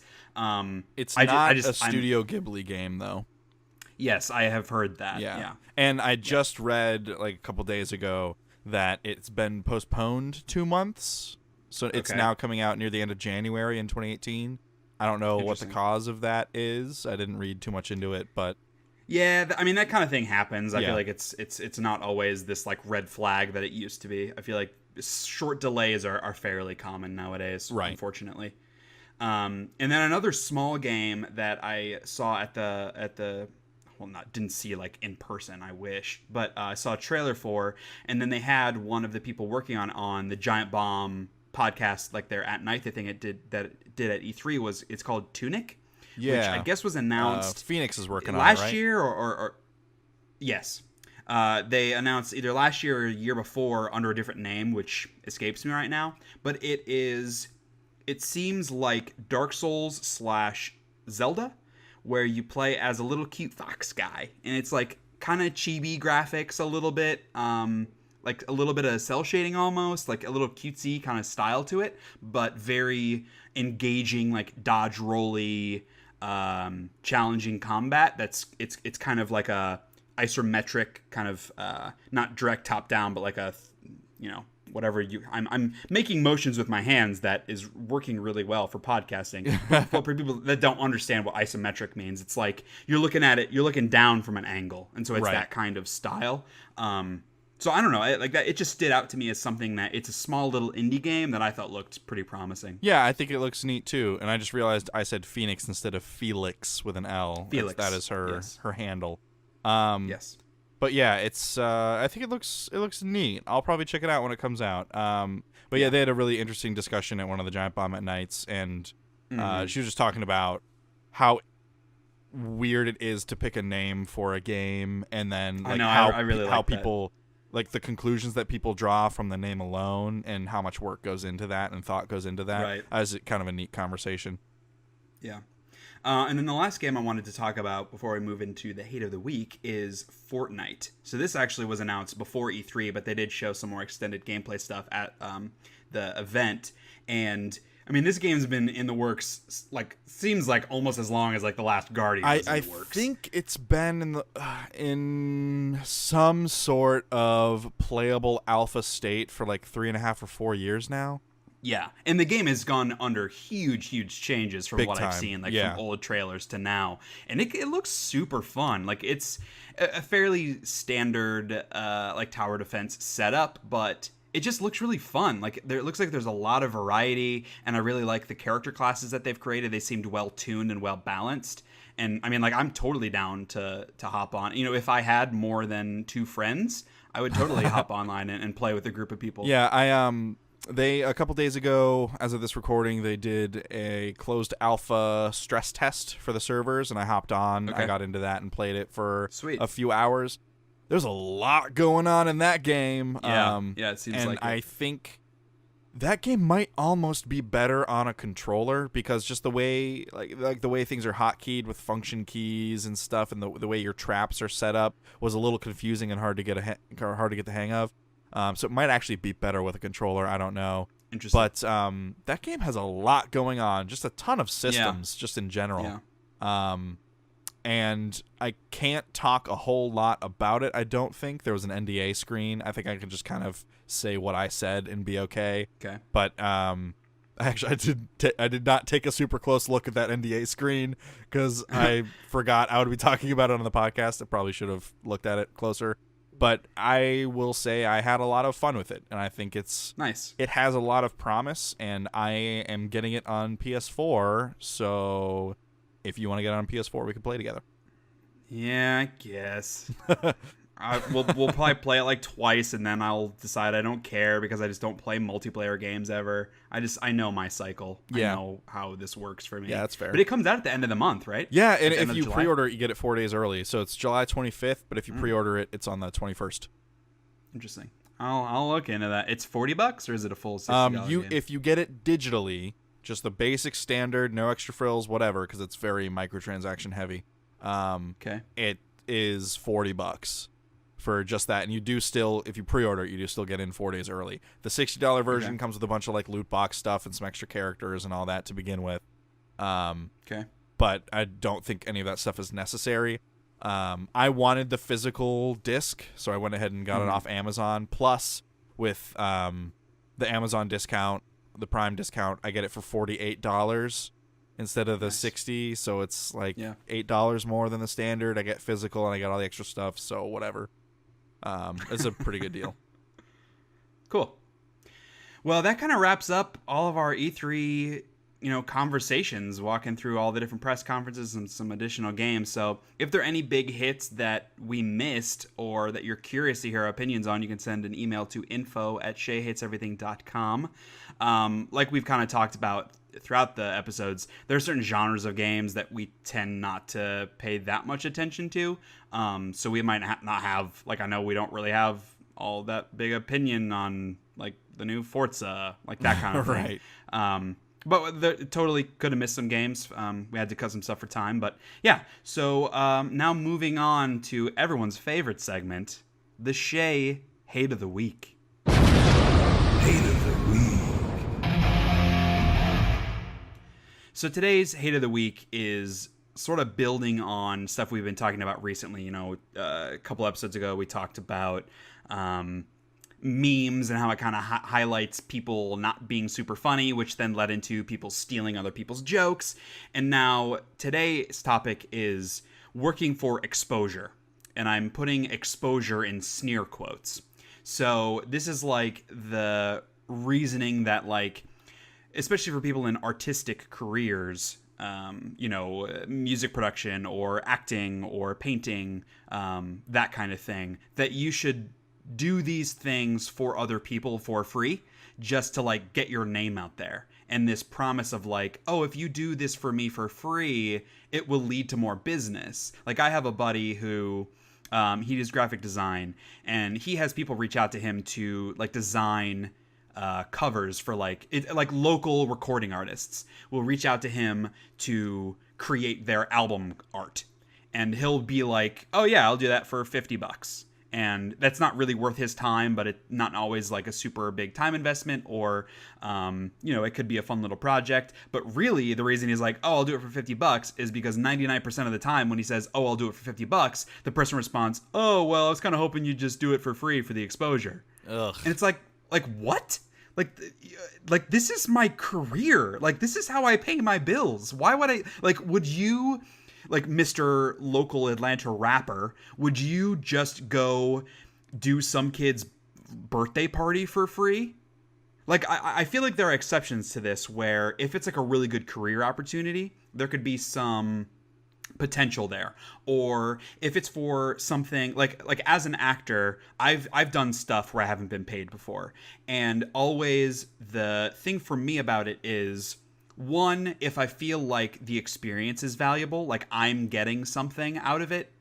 It's not a Studio Ghibli game though. Yes, I have heard that. Yeah. And I just read like a couple days ago that it's been postponed 2 months. So it's now coming out near the end of January in 2018. I don't know what the cause of that is. I didn't read too much into it, but yeah, I mean that kind of thing happens. I feel like it's not always this like red flag that it used to be. I feel like short delays are fairly common nowadays, right. Unfortunately. And then another small game that I saw at the didn't see like in person, I wish, but I saw a trailer for, and then they had one of the people working on the Giant Bomb podcast, like their At Night, the thing it did at E3 it's called Tunic, which I guess was announced. Phoenix is working on last it, right? year or yes. They announced either last year or a year before under a different name, which escapes me right now, but it seems like Dark Souls / Zelda, where you play as a little cute fox guy, and it's like kind of chibi graphics a little bit, like a little bit of cell shading almost, like a little cutesy kind of style to it, but very engaging, like dodge rolly, challenging combat. It's kind of like a isometric kind of not direct top down, but like a whatever I'm making motions with my hands that is working really well for podcasting. For people that don't understand what isometric means, it's like you're looking down from an angle, and so it's that kind of style. So I don't know, like that. It just stood out to me as something that it's a small little indie game that I thought looked pretty promising. Yeah, I think it looks neat too. And I just realized I said Phoenix instead of Felix with an L. Felix, that is her handle. Yes. But yeah, it's I think it looks neat. I'll probably check it out when it comes out. But yeah, they had a really interesting discussion at one of the Giant Bomb at Nights, and she was just talking about how weird it is to pick a name for a game, and then like I really how like people like the conclusions that people draw from the name alone, and how much work goes into that and thought goes into that. Right. As kind of a neat conversation. Yeah. And then the last game I wanted to talk about before we move into the hate of the week is Fortnite. So this actually was announced before E3, but they did show some more extended gameplay stuff at the event. And I mean, this game's been in the works, like seems like almost as long as like the last Guardian was in the works. I think it's been in some sort of playable alpha state for like 3.5 or 4 years now. Yeah, and the game has gone under huge changes from what I've seen, like from old trailers to now, and it looks super fun. Like it's a fairly standard like tower defense setup, but it just looks really fun. Like it looks like there's a lot of variety, and I really like the character classes that they've created. They seemed well tuned and well balanced. And I mean, like I'm totally down to hop on. You know, if I had more than 2 friends, I would totally hop online and play with a group of people. Yeah, They, a couple days ago, as of this recording, they did a closed alpha stress test for the servers, and I hopped on. Okay. I got into that and played it for Sweet. a few hours. There's a lot going on in that game. Yeah, it seems like it. And I think that game might almost be better on a controller, because just the way, like the way things are hotkeyed with function keys and stuff, and the way your traps are set up was a little confusing and hard to get the hang of. So it might actually be better with a controller. I don't know. Interesting. But that game has a lot going on. Just a ton of systems, just in general. Yeah. And I can't talk a whole lot about it. I don't think there was an NDA screen. I think I could just kind of say what I said and be okay. Okay. But actually, I did not take a super close look at that NDA screen, because I forgot I would be talking about it on the podcast. I probably should have looked at it closer. But I will say I had a lot of fun with it, and I think it's nice. It has a lot of promise, and I am getting it on PS4, so if you want to get on PS4, we can play together. Yeah, I guess. We'll probably play it like twice, and then I'll decide I don't care because I just don't play multiplayer games ever. I know my cycle. Yeah. I know how this works for me. Yeah, that's fair. But it comes out at the end of the month, right? Yeah, and At the end if of you July? pre-order it, you get it 4 days early. So it's July 25th, but if you pre-order it, it's on the 21st. Interesting. I'll look into that. It's $40, or is it a full $60 game? If you get it digitally, just the basic standard, no extra frills, whatever, because it's very microtransaction heavy. Okay. It is $40 for just that, and you do still, if you pre-order it, you do still get in 4 days early. The $60 version comes with a bunch of like loot box stuff and some extra characters and all that to begin with. Okay. But I don't think any of that stuff is necessary. I wanted the physical disc, so I went ahead and got it off Amazon. Plus, with the Amazon discount, the Prime discount, I get it for $48 instead of the $60. So it's like $8 more than the standard. I get physical and I get all the extra stuff. So whatever. It's a pretty good deal. Cool. Well, that kind of wraps up all of our E3, conversations, walking through all the different press conferences and some additional games. So if there are any big hits that we missed or that you're curious to hear our opinions on, you can send an email to info@sheahateseverything.com. Like we've kind of talked about throughout the episodes, there are certain genres of games that we tend not to pay that much attention to. So we might not have, like, I know we don't really have all that big opinion on like the new Forza, like that kind of thing. Right. But totally could have missed some games. We had to cut some stuff for time. But yeah, so now moving on to everyone's favorite segment, the Shea Hate of the Week. Hate of the Week. So today's Hate of the Week is sort of building on stuff we've been talking about recently. A couple episodes ago we talked about memes and how it kind of highlights people not being super funny, which then led into people stealing other people's jokes. And now today's topic is working for exposure. And I'm putting exposure in sneer quotes. So this is like the reasoning that, like, especially for people in artistic careers, music production or acting or painting, that kind of thing, that you should do these things for other people for free just to like get your name out there. And this promise of like, oh, if you do this for me for free, it will lead to more business. Like I have a buddy who he does graphic design, and he has people reach out to him to like design covers for like local recording artists will reach out to him to create their album art, and he'll be like, oh yeah, I'll do that for $50. And that's not really worth his time, but it's not always like a super big time investment, or, it could be a fun little project. But really, the reason he's like, oh, I'll do it for $50 is because 99% of the time when he says, oh, I'll do it for $50, the person responds, oh, well, I was kind of hoping you'd just do it for free for the exposure. Ugh. And it's like what? Like this is my career. Like, this is how I pay my bills. Why would I, like, would you... like Mr. Local Atlanta rapper, would you just go do some kid's birthday party for free? Like, I feel like there are exceptions to this where if it's like a really good career opportunity, there could be some potential there. Or if it's for something like as an actor, I've done stuff where I haven't been paid before. And always the thing for me about it is, one, if I feel like the experience is valuable, like I'm getting something out of it,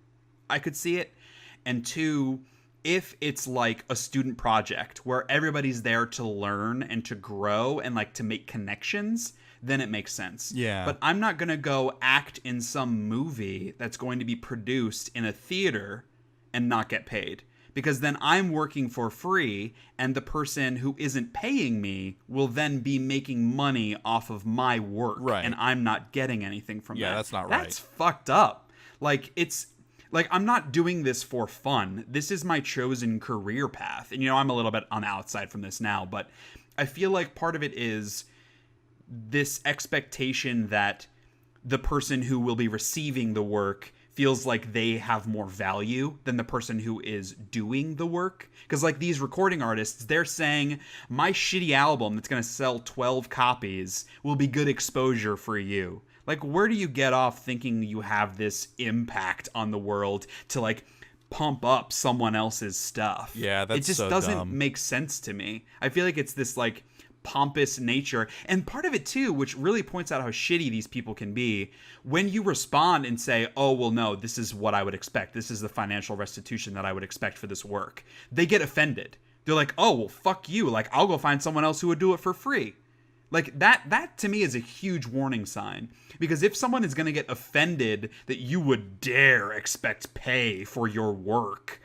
I could see it. And two, if it's like a student project where everybody's there to learn and to grow and like to make connections, then it makes sense. Yeah. But I'm not going to go act in some movie that's going to be produced in a theater and not get paid. Because then I'm working for free, and the person who isn't paying me will then be making money off of my work. Right. And I'm not getting anything from that. Yeah, that's not right. That's fucked up. Like, it's... like, I'm not doing this for fun. This is my chosen career path. And, I'm a little bit on the outside from this now, but I feel like part of it is this expectation that the person who will be receiving the work feels like they have more value than the person who is doing the work. Because like these recording artists, they're saying, my shitty album that's going to sell 12 copies will be good exposure for you. Like, where do you get off thinking you have this impact on the world to, like, pump up someone else's stuff? Yeah, that's it just so doesn't dumb. make sense to me. I feel like it's this, like, pompous nature. And part of it, too, which really points out how shitty these people can be, when you respond and say, oh, well, no, this is what I would expect. This is the financial restitution that I would expect for this work. They get offended. They're like, oh, well, fuck you. Like, I'll go find someone else who would do it for free. Like, that to me is a huge warning sign. Because if someone is going to get offended that you would dare expect pay for your work,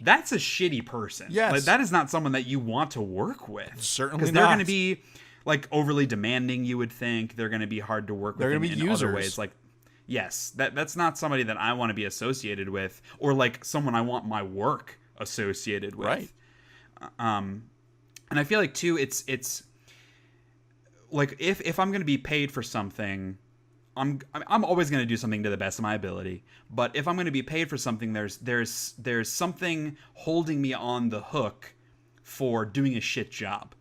that's a shitty person. Yes. Like, that is not someone that you want to work with. Certainly Because they're not. going to be, like, overly demanding, you would think. They're going to be hard to work with They're in, gonna be in other users. ways. Like, yes, that's not somebody that I want to be associated with. Or, like, someone I want my work associated with. Right. And I feel like, too, it's like, if I'm going to be paid for something, I'm always going to do something to the best of my ability. But if I'm going to be paid for something, there's something holding me on the hook for doing a shit job.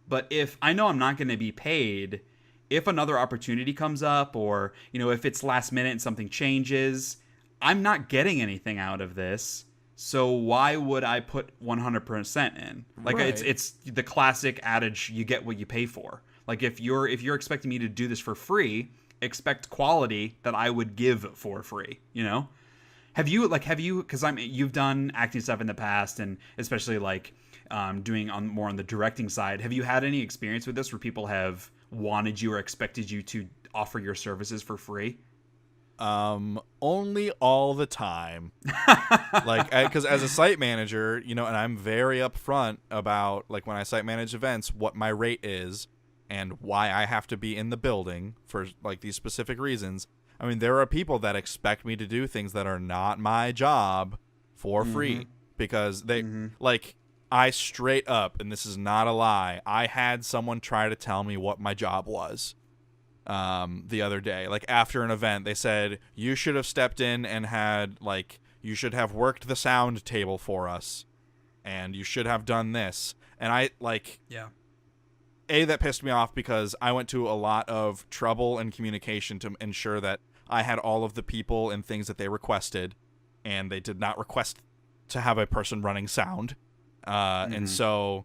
But if I know I'm not going to be paid, if another opportunity comes up, or, you know, if it's last minute and something changes, I'm not getting anything out of this. So why would I put 100% in? Like, Right. it's the classic adage, you get what you pay for. Like, if you're expecting me to do this for free, expect quality that I would give for free, you know? Have you, because you've done acting stuff in the past, and especially, like, doing more on the directing side, have you had any experience with this where people have wanted you or expected you to offer your services for free? Only all the time. Like, because as a site manager, you know, and I'm very upfront about, like, when I site manage events, what my rate is and why I have to be in the building for, like, these specific reasons. I mean, there are people that expect me to do things that are not my job for free because they, like, I straight up, and this is not a lie, I had someone try to tell me what my job was. The other day, like, after an event, they said, you should have stepped in and had, like, you should have worked the sound table for us, and you should have done this. And I, like, Yeah. that pissed me off because I went to a lot of trouble and communication to ensure that I had all of the people and things that they requested, and they did not request to have a person running sound. And so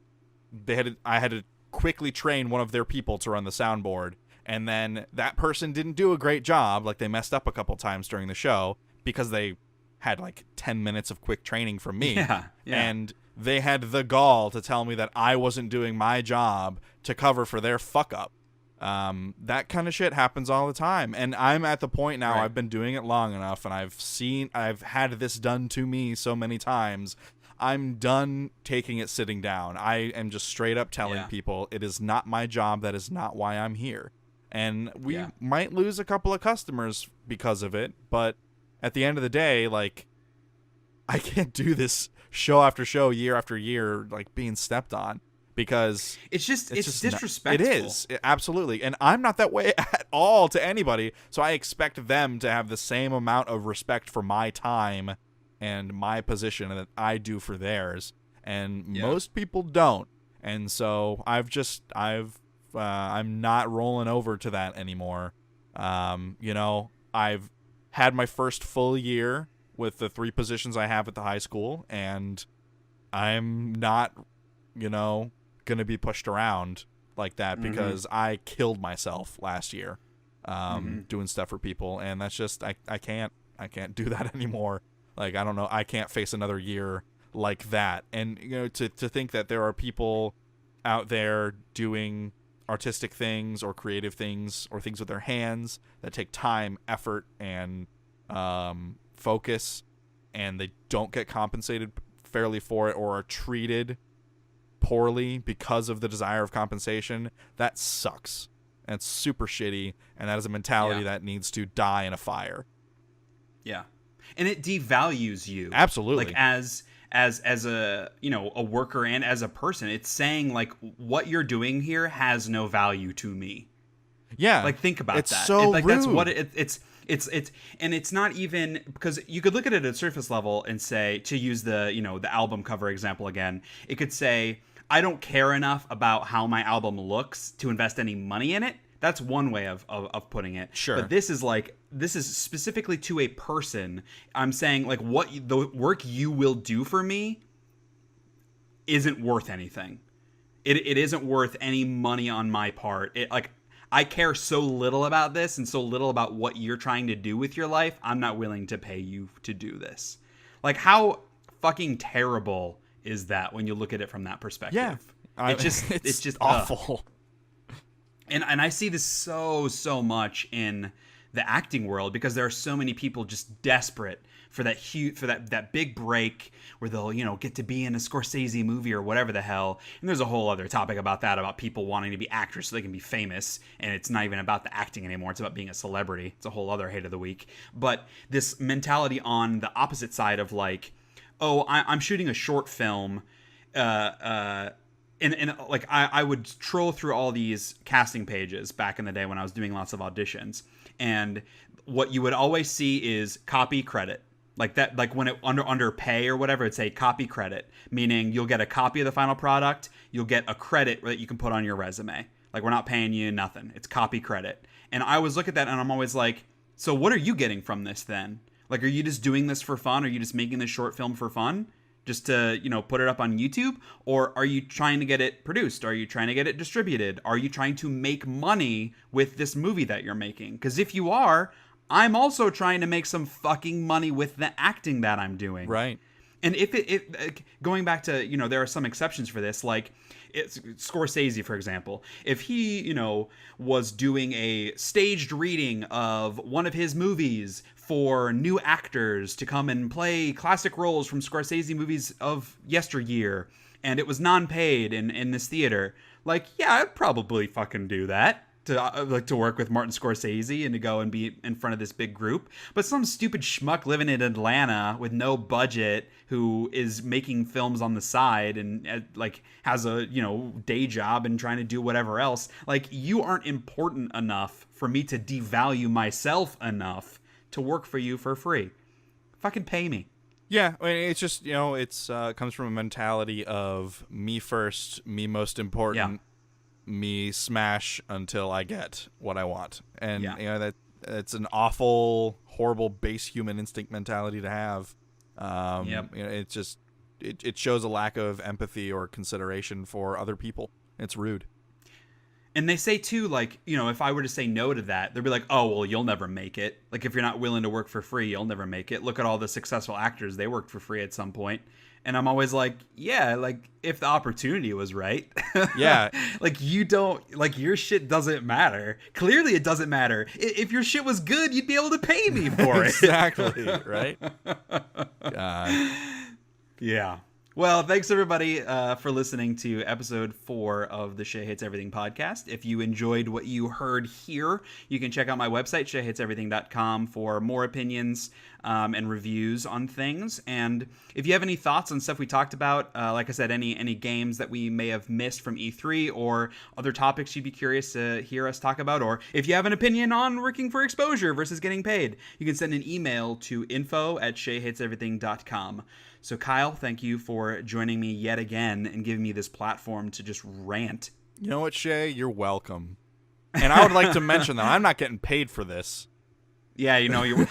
I had to quickly train one of their people to run the soundboard. And then that person didn't do a great job. Like, they messed up a couple times during the show because they had, like, 10 minutes of quick training from me. Yeah. And they had the gall to tell me that I wasn't doing my job to cover for their fuck up. That kind of shit happens all the time. And I'm at the point now, Right. I've been doing it long enough, and I've had this done to me so many times. I'm done taking it sitting down. I am just straight up telling people it is not my job. That is not why I'm here. And we might lose a couple of customers because of it, but at the end of the day, like, I can't do this show after show, year after year, like, being stepped on, because it's just disrespectful. It is, absolutely. And I'm not that way at all to anybody, so I expect them to have the same amount of respect for my time and my position that I do for theirs, and most people don't. And so I'm not rolling over to that anymore. You know, I've had my first full year with the 3 positions I have at the high school, and I'm not, you know, going to be pushed around like that because I killed myself last year doing stuff for people, and that's just, I can't do that anymore. Like, I don't know, I can't face another year like that. And, you know, to think that there are people out there doing artistic things or creative things or things with their hands that take time, effort, and focus, and they don't get compensated fairly for it or are treated poorly because of the desire of compensation, that sucks. And it's super shitty, and that is a mentality that needs to die in a fire. Yeah. And it devalues you. Absolutely. Like, as a, you know, a worker and as a person, it's saying, like, what you're doing here has no value to me. Yeah. Like, think about it's that. So like, rude. that's what it's and it's not even, because you could look at it at surface level and say, to use the, you know, the album cover example again, it could say, I don't care enough about how my album looks to invest any money in it, That's one way of putting it. Sure. But this is specifically to a person. I'm saying like the work you will do for me isn't worth anything. It isn't worth any money on my part. I care so little about this and so little about what you're trying to do with your life. I'm not willing to pay you to do this. Like, how fucking terrible is that when you look at it from that perspective? Yeah. It's just awful. And I see this so much in the acting world because there are so many people just desperate for that big break where they'll, get to be in a Scorsese movie or whatever the hell. And there's a whole other topic about that, about people wanting to be actors so they can be famous. And it's not even about the acting anymore. It's about being a celebrity. It's a whole other hate of the week. But this mentality on the opposite side of like, oh, I'm shooting a short film, and like I would troll through all these casting pages back in the day when I was doing lots of auditions, and what you would always see is copy credit. Like that, like when it under pay or whatever, it'd say copy credit, meaning you'll get a copy of the final product, you'll get a credit that you can put on your resume. Like, we're not paying you nothing. It's copy credit. And I always look at that and I'm always like, so what are you getting from this then? Like, are you just doing this for fun? Are you just making this short film for fun? Just to, put it up on YouTube? Or are you trying to get it produced? Are you trying to get it distributed? Are you trying to make money with this movie that you're making? Because if you are, I'm also trying to make some fucking money with the acting that I'm doing. Right. And if going back to, there are some exceptions for this, like it's Scorsese, for example, if he, was doing a staged reading of one of his movies for new actors to come and play classic roles from Scorsese movies of yesteryear, and it was non-paid in this theater, like, yeah, I'd probably fucking do that. To work with Martin Scorsese and to go and be in front of this big group. But some stupid schmuck living in Atlanta with no budget who is making films on the side and like has a, day job and trying to do whatever else. Like, you aren't important enough for me to devalue myself enough to work for you for free. Fucking pay me. Yeah, I mean, it's just, it's comes from a mentality of me first, me most important. Yeah. Me smash until I get what I want. And yeah. that's an awful, horrible base human instinct mentality to have. Yep. It's just it shows a lack of empathy or consideration for other people. It's rude. And they say too, like, if I were to say no to that, they'll be like, oh, well, you'll never make it. Like, if you're not willing to work for free, you'll never make it. Look at all the successful actors. They worked for free at some point. And I'm always like, yeah, like, if the opportunity was right. Yeah. Like, you don't, like, your shit doesn't matter. Clearly it doesn't matter. If your shit was good, you'd be able to pay me for it. Exactly, right? God. Yeah. Well, thanks everybody for listening to episode 4 of the Shea Hates Everything podcast. If you enjoyed what you heard here, you can check out my website, sheahateseverything.com, for more opinions and reviews on things. And if you have any thoughts on stuff we talked about, like I said, any games that we may have missed from E3 or other topics you'd be curious to hear us talk about, or if you have an opinion on working for exposure versus getting paid, you can send an email to info@sheahateseverything.com. So, Kyle, thank you for joining me yet again and giving me this platform to just rant. You know what, Shea? You're welcome. And I would like to mention that I'm not getting paid for this. Yeah,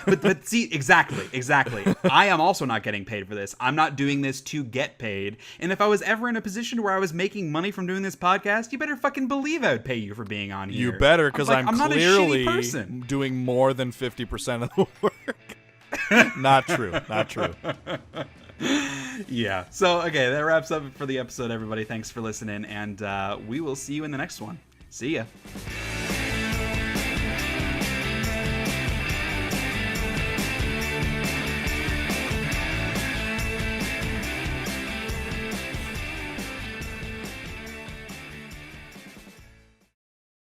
but see, exactly. I am also not getting paid for this. I'm not doing this to get paid. And if I was ever in a position where I was making money from doing this podcast, you better fucking believe I would pay you for being on here. You better, because I'm clearly not a shitty person. Doing more than 50% of the work. Not true. Yeah. So, okay, that wraps up for the episode, everybody. Thanks for listening, and we will see you in the next one. See ya.